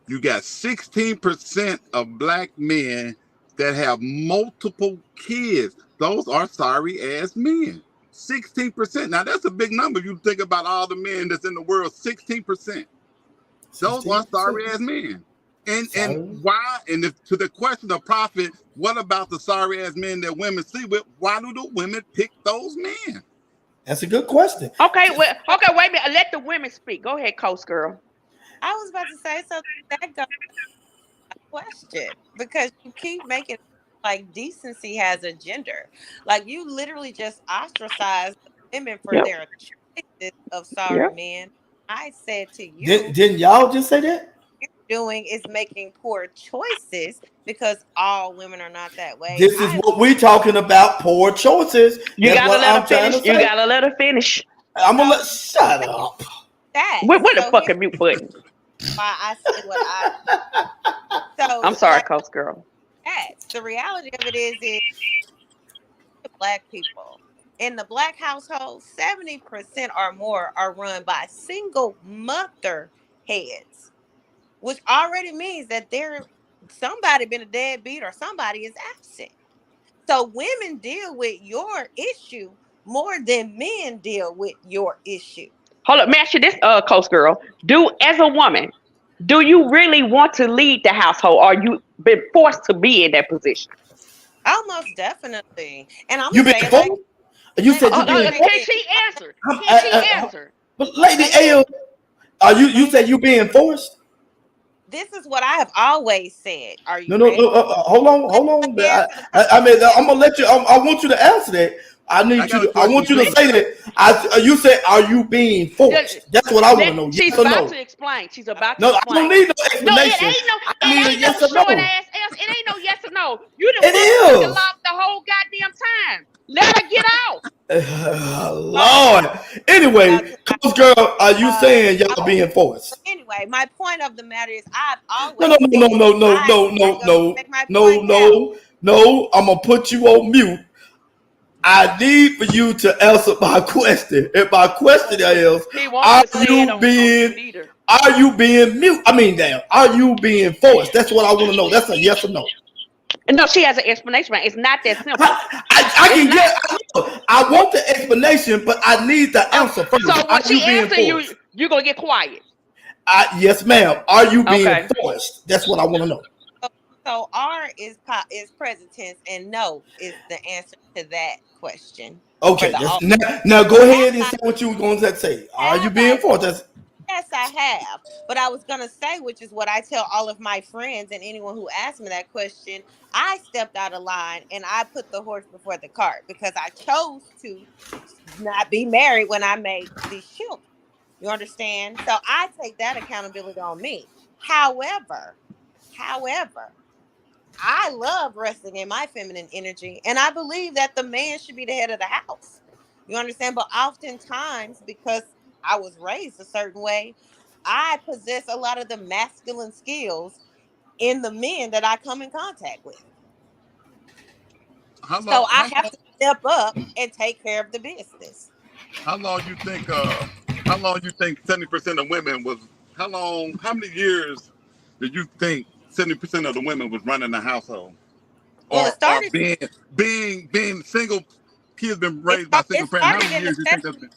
You got 16% of black men that have multiple kids. Those are sorry ass men. 16%. Now that's a big number if you think about all the men that's in the world. 16%. Those are 16%. sorry ass men. And Sorry. why? And if, to the question of profit, what about the sorry ass men that women sleep with? Why do the women pick those men? That's a good question. okay, well, okay, wait a minute. Let the women speak. Go ahead, Coast Girl. I was about to say something that goes question because you keep making it like decency has a gender. Like you literally just ostracize women for Yep, their choices of sorry yep. men. I said to you, Didn't y'all just say that? you're doing is making poor choices because all women are not that way. This is what we're talking about. Poor choices. You That's gotta what let her I'm trying finish. to You say. gotta let her finish. I'm gonna so let. Shut up. that. What the So here's fucking mute button? why I say what I so I'm sorry, like Coast Girl. that. The reality of it is black people. In the black household, 70% or more are run by single mother heads, which already means that there somebody been a deadbeat or somebody is absent. So women deal with your issue more than men deal with your issue. Hold up, master this Coast Girl. As a woman, do you really want to lead the household or you been forced to be in that position? Almost definitely. And I'm You gonna being say it like, forced? You said you let me being say forced? Can this. she answer? I'm- Can she answer? but Lady Let me L, are you mhm. said you being forced? This is what I have always said. Are No, you no, ready? no. Let, Hold let on. me answer the I mean, question. I'm gonna let you. I want you to answer that. I I need you got a to. I question want you to too. say that. You said, are you being forced? That's what I want to know. She's Yes or about no? to explain. She's about to No, I don't explain. need no No, explanation. I need a it ain't no yes or short no. ass answer. It ain't no yes or no. You done It motherfucking is. lost the whole goddamn time. Let her get off. So, Lord. Anyway, Coach Girl, are you saying I, y'all being forced? anyway, my point of the matter is I've No, no, always no, no, said no, no, I no, are you no, gonna no, make my no, point now? no. I'm gonna put you on mute. I need for you to answer my question. And my question is, He wants are to say it you on being mute either. are you being mute? I mean, damn, are you being forced? That's what I want to know. That's a yes or no. No, she has an explanation. It's not that simple. I It's can not. get. I want the explanation, but I need the answer first. So Are when you she being answer you, forced? you're gonna get quiet. Yes, ma'am. Are you being Okay. forced? That's what I want to know. So, so R is present tense and no is the answer to that question for Okay, the that's, all. now go Have ahead and I say what you were going to say. Are you have being I forced? That's, yes, I have. But I was going to say, which is what I tell all of my friends and anyone who asks me that question, I stepped out of line and I put the horse before the cart because I chose to not be married when I made these children. You understand? So I take that accountability on me. However, I love resting in my feminine energy and I believe that the man should be the head of the house. You understand? But oftentimes, because I was raised a certain way, I possess a lot of the masculine skills in the men that I come in contact with. How long? So I have to step up and take care of the business. How long you think? How long you think 70% of women was? how many years did you think 70% of the women was running the household? Well, it Or started. being single, kids been raised by single parents. How many years do you think that's been?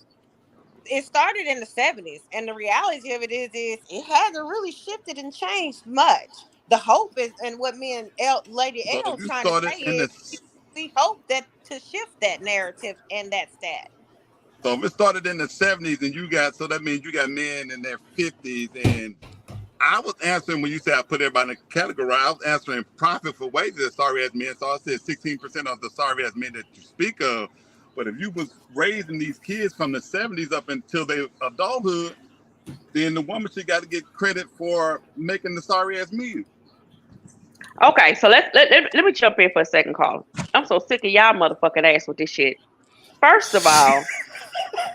It started in the 70s, and the reality of it is it hasn't really shifted and changed much. The hope is, and what me and Lady So L if you trying to started say in is, the we hope that to shift that narrative and that stat. So if it started in the 70s and so that means you got men in their 50s. And I was answering when you said I put everybody in a category, I was answering profit for wages as sorry as men. So I said 16% of the sorry as men that you speak of. But if you was raising these kids from the 70s up until their adulthood, then the woman should got to get credit for making the sorry ass men. Okay, so let me jump in for a second, Carl. I'm so sick of y'all motherfucking ass with this shit. First of all,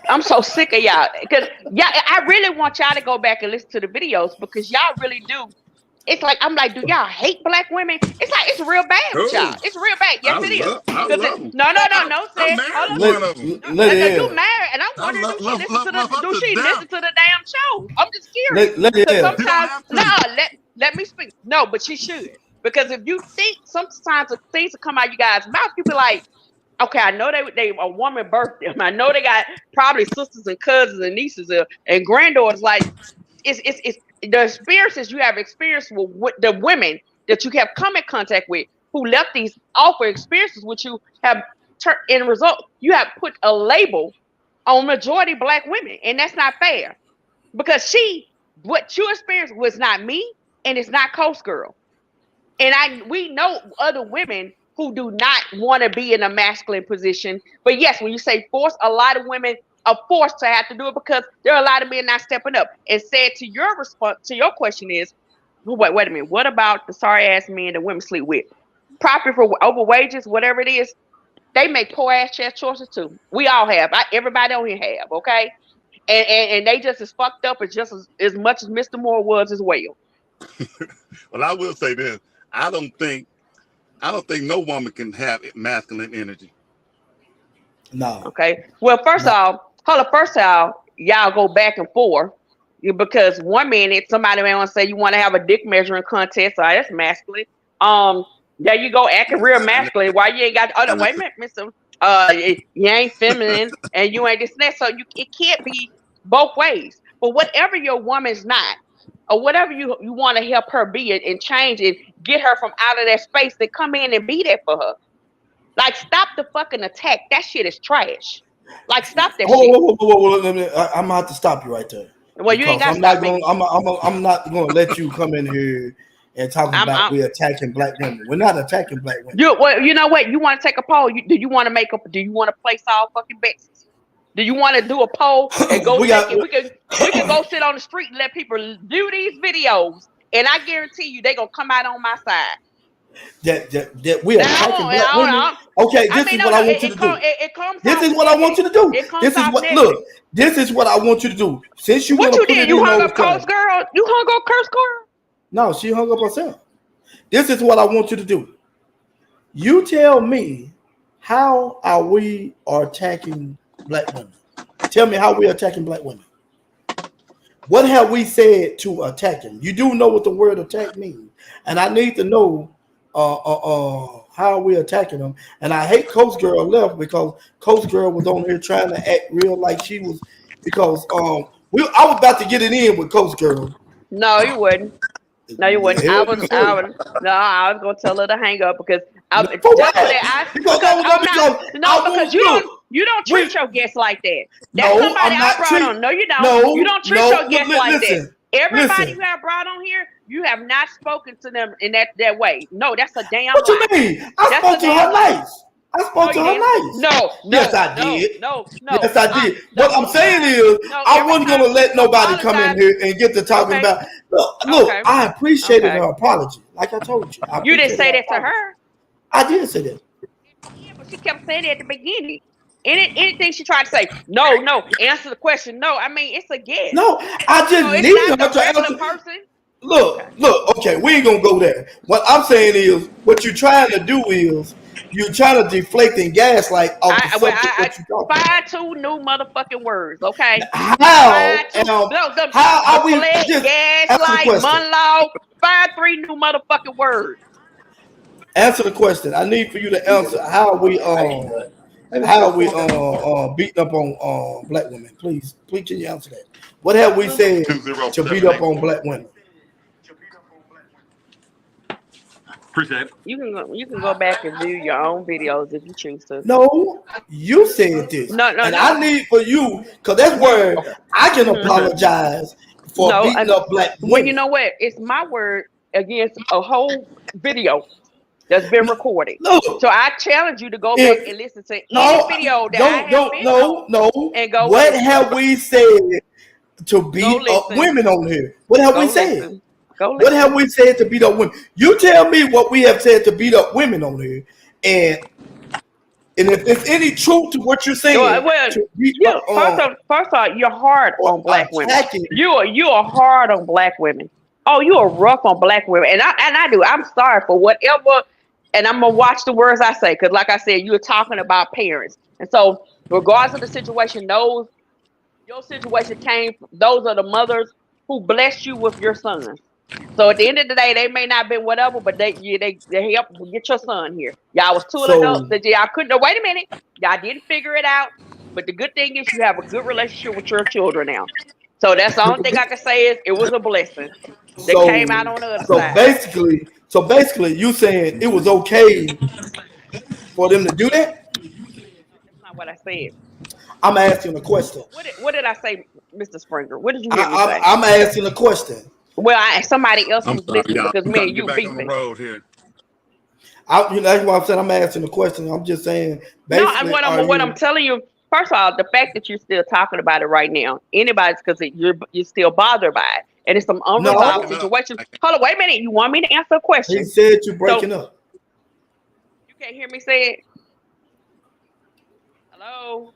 I'm so sick of y'all because I really want y'all to go back and listen to the videos because y'all really do. It's like I'm like, do y'all hate black women? It's like it's real bad with y'all. Oh, It's real bad. Yes, it is. I Because love them. no, I sis. Hold married on. one of them. No, Let you it married, and I'm I wondering, love her do to she listen death. to the damn show? I'm just curious let because it She don't sometimes have no, to. let me speak. No, but she should because if you think sometimes the things that come out you guys' mouth, you be like, okay, I know they a woman birthed them. I know they got probably sisters and cousins and nieces and granddaughters. Like it's the experiences you have experienced with the women that you have come in contact with who left these awful experiences with you have in result you have put a label on majority black women, and that's not fair because what you experienced was not me and it's not Coast Girl. And we know other women who do not want to be in a masculine position. But yes, when you say force, a lot of women are forced to have to do it because there are a lot of men not stepping up. And said to your response to your question is, wait a minute, what about the sorry ass men that women sleep with? Profit for over wages, whatever it is, they make poor ass choices too. We all have. Everybody on here have, okay? And they just as fucked up as just as much as Mr. Moore was as well. Well, I will say this: I don't think no woman can have masculine energy. No. Okay. Well, first No. off, y'all go back and forth because one minute somebody may want to say you want to have a dick measuring contest. So that's masculine. Um, there you go acting real And masculine. Why you ain't got? Oh, no, and wait a it's, minute, Mister. You ain't feminine and you ain't this and that. So it can't be both ways. But whatever your woman's not, or whatever you want to help her be and change and get her from out of that space, then come in and be there for her. Like, stop the fucking attack. That shit is trash. Like, stop that shit. I'm gonna have to stop you right there Well, you ain't because got to stop me. I'm not gonna let you come in here and talk about I'm we're attacking black women. We're not attacking black women. you know what? You want to take a poll? Do you want to do you want to place all fucking bets? Do you want to do a poll and go we take got it? We can go sit on the street and let people do these videos, and I guarantee you they gonna come out on my side. that we Now attacking black women. Okay, I this mean, is no, what no, I want you to do. it comes This off is what I want negative. you to do. It comes This is off what negative. look. This is what I want you to do. Since you What want to you put did? it You in hung those up Coast terms. Girl? You hung up Curse Girl? No, she hung up herself. This is what I want you to do. You tell me how are we attacking black women? Tell me how we're attacking black women. What have we said to attack them? You do know what the word attack means, and I need to know how we're attacking them. And I hate Coast Girl left because Coast Girl was on here trying to act real like she was because I was about to get it in with Coast Girl. No, you wouldn't. No, you wouldn't. Hell, you should. No, I was gonna tell her to hang up because For just for what? that. Because Because I'm not. because No, I because want look. you don't treat We your guests like that. That's no, somebody I'm I not brought treat. on. No, you don't. You No, don't treat no. your guests like that. Listen, Everybody you listen. have brought on here, you have not spoken to them in that way. No, that's a damn What you lie. mean? I That's spoke a to damn her lie. nice. I No, spoke to you her didn't. nice. Yes, I did. No. Yes, I did. The What I'm only saying time, is, no, I every wasn't time gonna let she's nobody come in apologized. here and get to talking Okay, about. Look, okay, I appreciated okay. her apology. Like I told you, I You didn't appreciated say her that to apology. her. I did say that. Yeah, but she kept saying it at the beginning. Anything she tried to say, no, answer the question. No, I mean it's a guess. No, I So just it's need not her the to regular answer. person. Okay. Look. Okay, we ain't gonna go there. What I'm saying is, what you're trying to do is You trying to deflect and gaslight off the subject I what you talking about. find 2 new motherfucking words, okay? How Find 2. how are we Deflect, just answer the gaslight, question? monologue. Find 3 new motherfucking words. Answer the question. I need for you to answer how we beating up on black women. Please can you answer that? What have we said to beat up on black women? Appreciate it. You can go back and view your own videos if you choose to. No, you said this. No. I need for you, because that's where I can apologize for beating up black women. Well, you know what? It's my word against a whole video that's been recorded. Look, so I challenge you to go back and listen to any video that I have been on. And go what listen. have we said to beat up women on here? What have we said? What have we said to beat up women? You tell me what we have said to beat up women on here, and if there's any truth to what you're saying, first of all, you're hard on black women. You are hard on black women. Oh, you are rough on black women, and I do. I'm sorry for whatever, and I'm gonna watch the words I say, because like I said, you're talking about parents, and so regardless of the situation, your situation came. Those are the mothers who blessed you with your sons. So at the end of the day, they may not be whatever, but they help get your son here. Y'all was 2 adults that y'all couldn't. Wait a minute, y'all didn't figure it out. But the good thing is you have a good relationship with your children now. So that's the only thing I can say is it was a blessing that came out on the other side. So basically, you saying it was okay for them to do that? That's not what I said. I'm asking a question. What did I say, Mr. Springer? What did you hear me say? I'm asking a question. Well, somebody else was listening because me and you back beefing. on the road here. That's why I said I'm asking the question. I'm just saying. Basically, what I'm telling you. First of all, the fact that you're still talking about it right now, anybody's because you're still bothered by it, and it's some unresolved situations. Hold on, wait a minute. You want me to answer a question? He said you're breaking up. You can't hear me say it. Hello.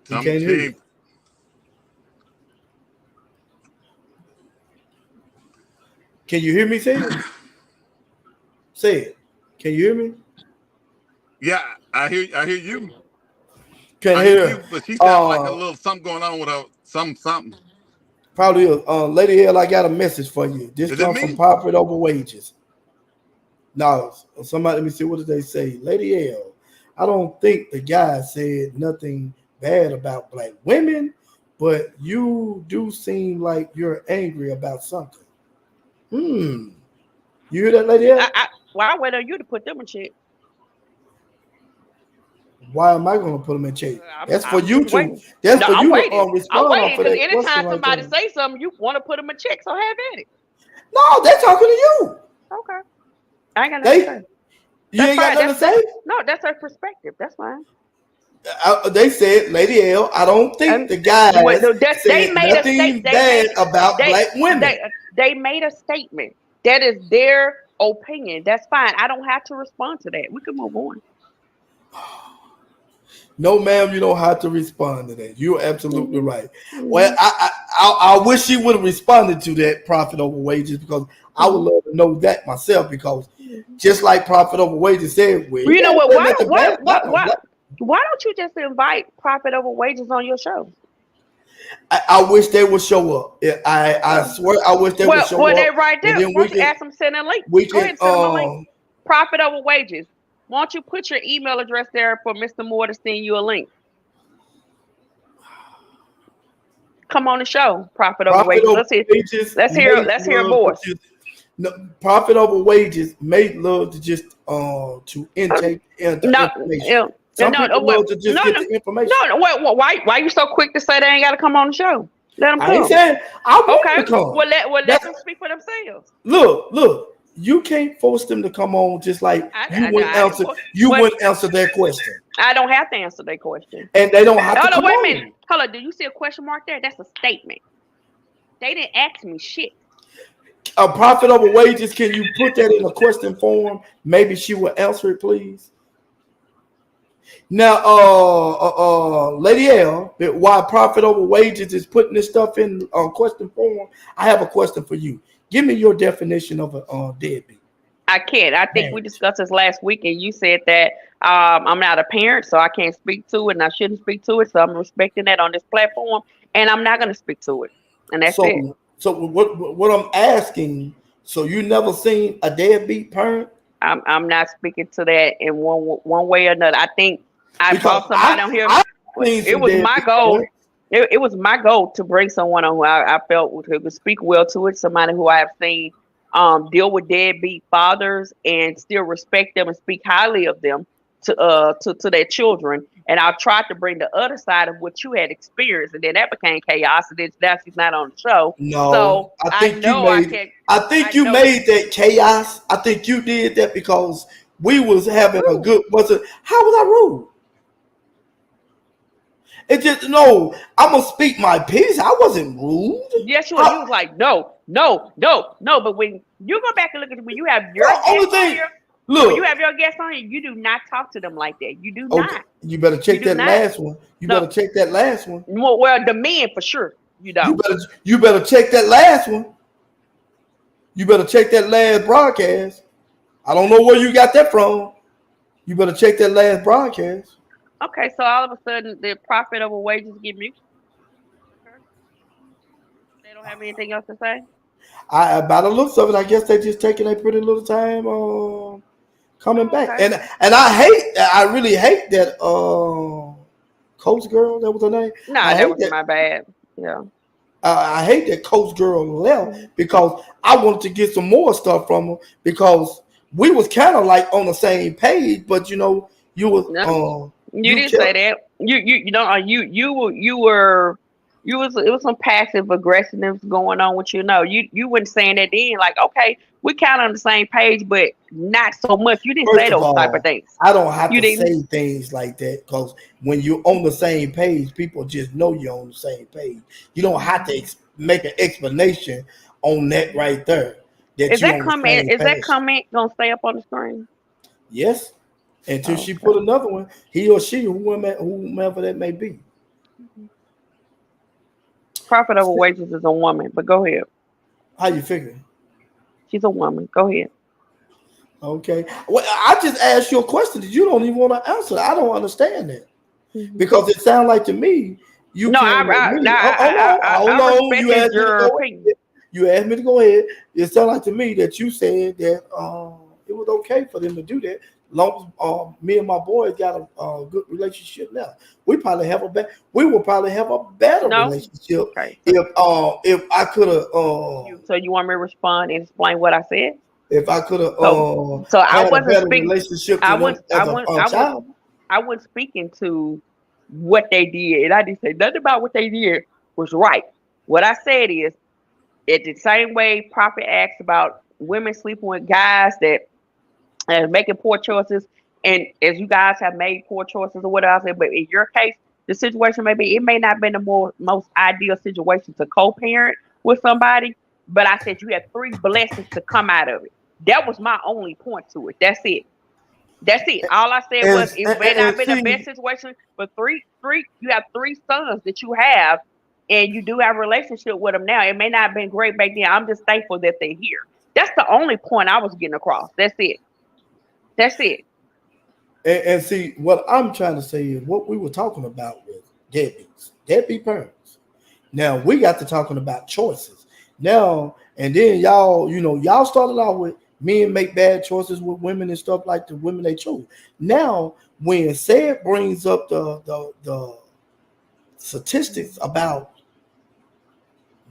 He can't hear you. Can you hear me say it? Say it. Can you hear me? Yeah, I hear you. Can't hear you, but she sounds like a little something going on with her something. Probably Lady L, I got a message for you. This comes from Profit Over Wages. No, somebody, let me see, what did they say? Lady L, I don't think the guy said nothing bad about black women, but you do seem like you're angry about something. You hear that, Lady L? Well, I wait on you to put them in check. Why am I going to put them in check? That's for you to. That's for you to respond. I'm waiting because anytime somebody say something, you want to put them in check. So have at it. No, they're talking to you. Okay. I ain't got nothing to say. You ain't got nothing to say? No, that's her perspective. That's fine. They said, Lady L, I don't think the guys said nothing bad about black women. They made a statement. That is their opinion. That's fine. I don't have to respond to that. We can move on. No, ma'am, you don't have to respond to that. You're absolutely right. Well, I wish you would have responded to that Profit Over Wages, because I would love to know that myself, because just like Profit Over Wages said, well, you know what? Why don't you just invite Profit Over Wages on your show? I wish they would show up. I swear, I wish they would show up. Well, they're right there. Why don't you ask them to send a link? Go ahead and send them a link. Profit Over Wages. Why don't you put your email address there for Mr. Moore to send you a link? Come on the show, Profit Over Wages. Let's hear more. No, Profit Over Wages made love to just to intake information. Some people love to just get the information. Why are you so quick to say they ain't got to come on the show? Let them come. I ain't saying I want them to come. Well, let them speak for themselves. Look. You can't force them to come on, just like you wouldn't answer their question. I don't have to answer their question. And they don't have to come on. Wait a minute. Hold on. Do you see a question mark there? That's a statement. They didn't ask me shit. A Profit Over Wages, can you put that in a question form? Maybe she will answer it, please. Now, Lady L, while Profit Over Wages is putting this stuff in question form, I have a question for you. Give me your definition of a deadbeat. I can't. I think we discussed this last week, and you said that I'm not a parent, so I can't speak to it, and I shouldn't speak to it. So I'm respecting that on this platform, and I'm not going to speak to it, and that's it. So what I'm asking? So you never seen a deadbeat parent? I'm not speaking to that in one way or another. I think I Because brought somebody on here. I've seen It some was my deadbeat goal. parents. It was my goal to bring someone on who I felt would speak well to it. Somebody who I have seen deal with deadbeat fathers and still respect them and speak highly of them to their children. And I tried to bring the other side of what you had experienced, and then that became chaos. And then now she's not on the show. No, So I I think you know I made. can. I think I you know made that chaos. I think you did that because we was having a good. Was it? How was I rude? It just no. I'm gonna speak my piece. I wasn't rude. yes, you were. You was like, no, no, no, no. But when you go back and look at it, when you have your The only guests on thing. here, when you Look. have your guests on here, you do not talk to them like that. You do Okay. not. You better You check do that not. last one. You No. better check that last one. Well, the men for sure. You don't. You better check that last one. You better check that last broadcast. I don't know where you got that from. You better check that last broadcast. Okay, so all of a sudden the profit over wages get mute. They don't have anything else to say. By the looks of it, I guess they just taking a pretty little time coming back. Okay. And I really hate that coach girl, that was her name. Nah, that was my bad. Yeah. I hate that coach girl left because I wanted to get some more stuff from her because we was kind of like on the same page, but you was you didn't say that. You know it was some passive aggressiveness going on with you. No, you weren't saying that then. Like, okay, we kind of on the same page, but not so much. You didn't say those type of things. I don't have to say things like that because when you're on the same page, people just know you're on the same page. You don't have to make an explanation on that right there. Is that comment gonna stay up on the screen? Yes, until she put another one. He or she, whomever that may be. Profit over wages is a woman, but go ahead. How you figure? She's a woman. Go ahead. Okay. Well, I just asked you a question that you don't even want to answer. I don't understand that because it sounds like to me you. No, hold on. You asked me to go ahead. It sounds like to me that you said that it was okay for them to do that. Long as me and my boys got a good relationship now, we will probably have a better relationship. Okay. If I could have. So you want me to respond and explain what I said? If I could have. So I wasn't speaking. Relationship. I wasn't speaking to what they did, and I didn't say nothing about what they did was right. What I said is, it's the same way Prophet asks about women sleeping with guys that. And making poor choices, and as you guys have made poor choices or whatever, I said, but in your case, the situation it may not have been the most ideal situation to co-parent with somebody, but I said you have 3 blessings to come out of it. That was my only point to it. That's it. All I said was it may not have been the best situation, but you have 3 sons that you have, and you do have a relationship with them now. It may not have been great back then. I'm just thankful that they're here. That's the only point I was getting across. That's it. And see, what I'm trying to say is what we were talking about with deadbeat parents. Now we got to talking about choices. Now and then y'all started out with men make bad choices with women and stuff like the women they chose. Now when Seth brings up the statistics about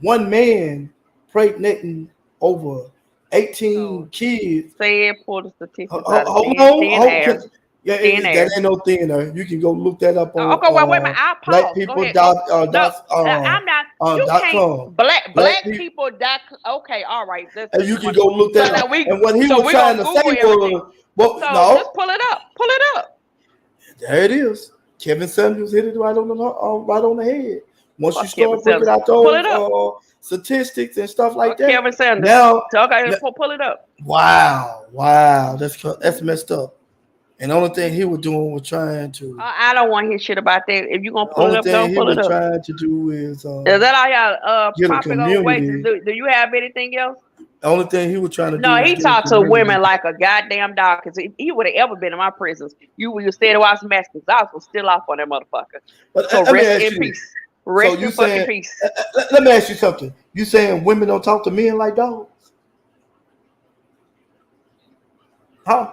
one man impregnating over 18 kids. Say pull the statistics out hold on. Yeah, that ain't no thin air. You can go look that up on. Okay, wait a minute. I'll pause. Black people. I'm not. You can't. Black people. Okay, all right. And you can go look that up. And what he was trying to say was, just pull it up. Pull it up. There it is. Kevin Samuels hit it right on the head. Once you start looking at those statistics and stuff like that. Kevin Sanders. Now, pull it up. Wow, that's messed up. And the only thing he was doing was trying to. I don't want to hear shit about that. If you're gonna pull it up, don't pull it up. Trying to do is that all y'all profit on wages? Do you have anything else? The only thing he was trying to do No, was he get talked into to women. women like a goddamn dog. Because if he would have ever been in my prisons, you would have stayed a while some Mexicans. I was gonna steal off on that motherfucker. But So let me rest ask in you this. peace. So Rest you in fucking saying? peace. Let me ask you something. You saying women don't talk to men like dogs? Huh?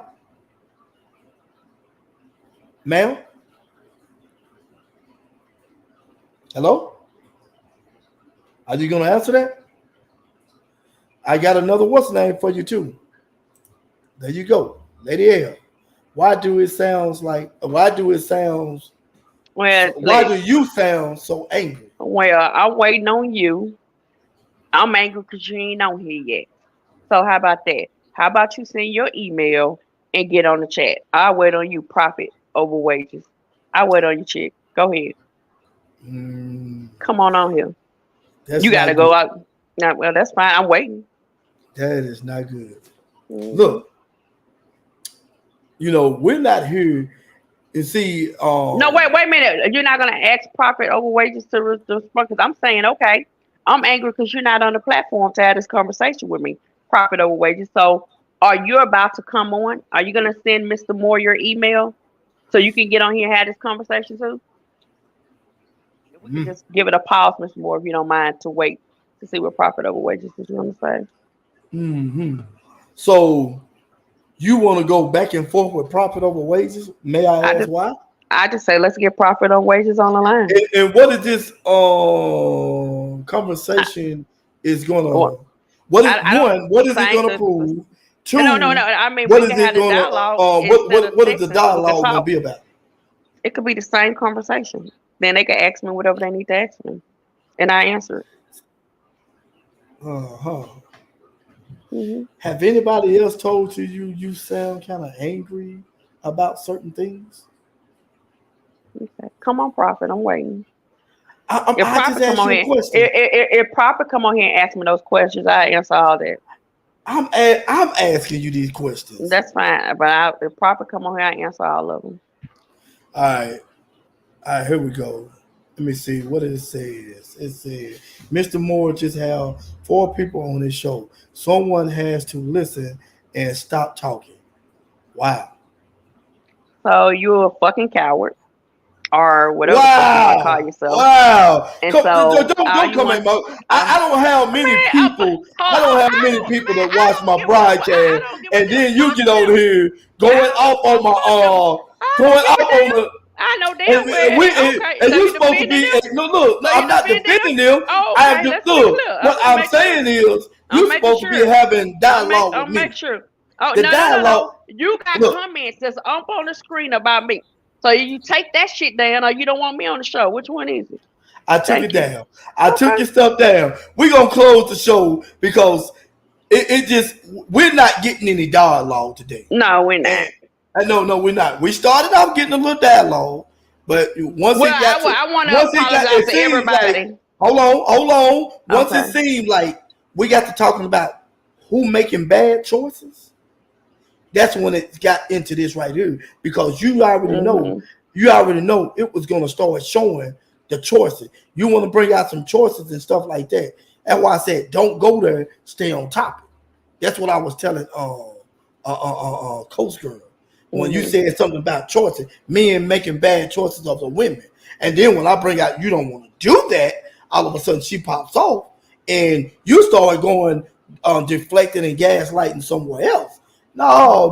Ma'am? Hello? Are you gonna answer that? I got another what's name for you too. There you go, Lady L. Why do it sounds like? Why do it sounds? Well, Why do you sound so angry? well, I'm waiting on you. I'm angry because you ain't on here yet. So how about that? How about you send your email and get on the chat? I'll wait on you, profit over wages. I'll wait on you, chick. Go ahead. Mm, Come on here. that's You gotta not go good. out. Now, well, that's fine. I'm waiting. That is not good. Hmm. Look, we're not here. And see, No, wait a minute. You're not gonna ask profit over wages to respond because I'm saying, okay, I'm angry because you're not on the platform to have this conversation with me. Profit over wages. So, are you about to come on? Are you gonna send Mr. Moore your email so you can get on here and have this conversation too? If we could mm, just give it a pause, Mr. Moore, if you don't mind, to wait to see what profit over wages is going to say. hmm so you want to go back and forth with profit over wages? May I I ask just, why? I just say let's get profit on wages on the line. And what is this I, conversation is gonna? well, What is I don't one? What is it think gonna that. prove? No. Two, I mean, what we is can it have the gonna? dialogue What instead of what is the texting, so we can dialogue gonna talk. be about? It could be the same conversation. Then they can ask me whatever they need to ask me, and I answer it. Uh-huh. Hmm. Have anybody else told you sound kind of angry about certain things? Okay. Come on, profit. I'm waiting. If I just profit come asked on you a here, question. if profit come on here and ask me those questions, I answer all that. I'm asking you these questions. That's fine. But if profit come on here, I answer all of them. All right. All right, here we go. Let me see what it says. It says Mr. Moore just have 4 people on his show. Someone has to listen and stop talking. Wow. So you're a fucking coward, or whatever the fuck you want to call Wow. yourself. Wow. And Come, so all don't you come at want, my uh, I don't have many man, people. I don't oh, have I many don't, people man, that watch my I broadcast, don't give a and damn then you about get on them. here I going don't give off a on fuck my about them. I don't going give a off on damn. the I know and, damn well. Okay, and so you you supposed to defending be them? look, So you I'm not defending them? defending them. Oh, I am okay, just let's be look. clear. I What want to I'm make sure. saying is I'm you're making supposed to be sure. having dialogue with I'll make me. sure. Oh, The no. dialogue. You got Look, comments that's up on the screen about me. So you take that shit down, or you don't want me on the show. Which one is it? I took it Thank you. down. I took Okay. your stuff down. We're gonna close the show because it just we're not getting any dialogue today. No, we're not. And no, we're not. We started off getting a little dialogue, but Well, I want to apologize it to seems like everybody. hold on. Once it Okay. seemed like we got to talking about who making bad choices, that's when it got into this right here because Hmm. you already know it was going to start showing the choices. You want to bring out some choices and stuff like that. That's why I said don't go there, stay on topic. That's what I was telling Coast Girl when you Hmm. said something about choices, men making bad choices of the women, and then when I bring out you don't want to do that, all of a sudden she pops off, and you start going deflecting and gaslighting somewhere else. No,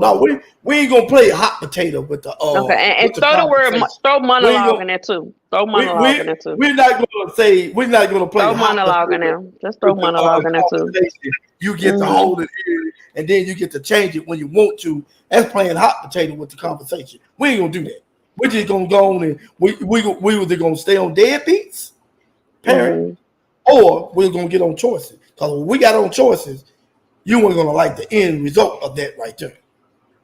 we ain't gonna play hot potato Okay, and with the throw the word, conversation. throw We ain't monologue gonna in there too. Throw we monologue in we there too. we're not gonna play Throw hot monologue in potato there. Just throw with the monologue in there too. conversation. You get to Hmm. hold it here, and then you get to change it when you want to. That's playing hot potato with the conversation. We ain't gonna do that. We're just gonna go on and we either gonna stay on deadbeats, parent, Hmm. or we're gonna get on choices. Because when we got on choices, you weren't gonna like the end result of that right there.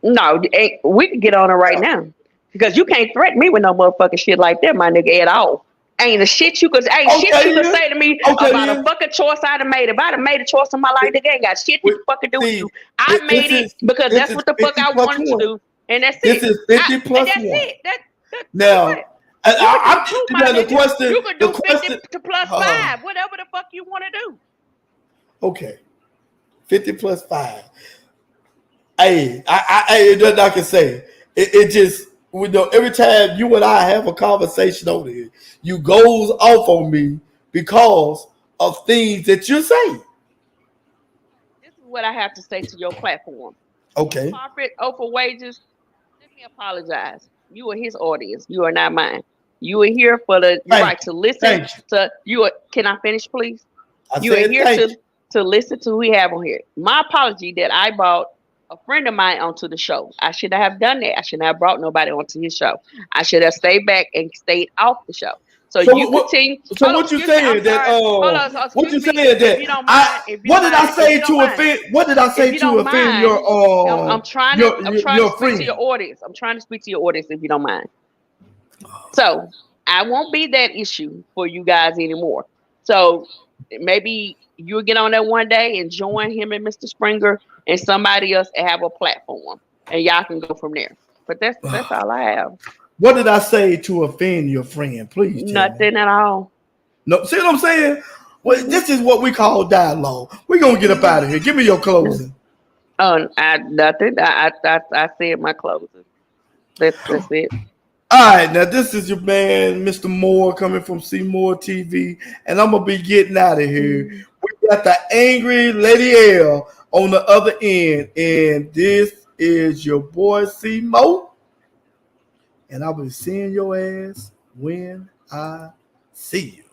No, we can get on it right Yeah. now because you can't threaten me with no motherfucking shit like that, my nigga, at all. Ain't shit you Okay, could yeah. say to me Okay, about a yeah. fucking choice I'd have made. If I'd have made a choice in my life, nigga, ain't got shit to We, fucking do with see, you. I made it because this that's is what the fuck 50 I plus wanted to one. do, and that's This it. is I 50 and plus that's one. it. That so what? Now, You could do I'm two, my now nigga. You could the do 50 question, to plus uh, 5, whatever the fuck you want to do. okay, 50 plus 5. Hey, nothing I can say. It just, we know every time you and I have a conversation over here, you goes off on me because of things that you say. This is what I have to say to your platform. Okay. Corporate over wages. Let me apologize. You are his audience. You are not mine. You are here for the Thank right you. to listen Thank you. to you. Are, can I finish, please? I You are said here thank you. to listen to who we have on here. My apology that I brought a friend of mine onto the show. I should have done that. I shouldn't have brought nobody onto his show. I should have stayed back and stayed off the show. So So you what? continue. So Hold on, what you excuse me. I'm saying that? sorry. Hold on. What Excuse you me. saying If that? you don't I mind. If you what don't did I mind. If say you don't to mind. offend? What did I If say you to don't offend mind, I'm trying to your speak to friend? your audience. I'm trying to speak to your audience if you don't mind. So I won't be that issue for you guys anymore. So maybe you'll get on there one day and join him and Mr. Springer and somebody else and have a platform, and y'all can go from there. But that's all I have. What did I say to offend your friend? Please tell me. Nothing at all. No, see what I'm saying? Well, Mhm. this is what we call dialogue. We're gonna get up out of here. Give me your closing. Oh, nothing. I said my closing. That's it. All right, now this is your man, Mr. Moore, coming from Seymour TV, and I'm gonna be getting out of here. We got the angry Lady L on the other end, and this is your boy Seymour, and I'll be seeing your ass when I see you.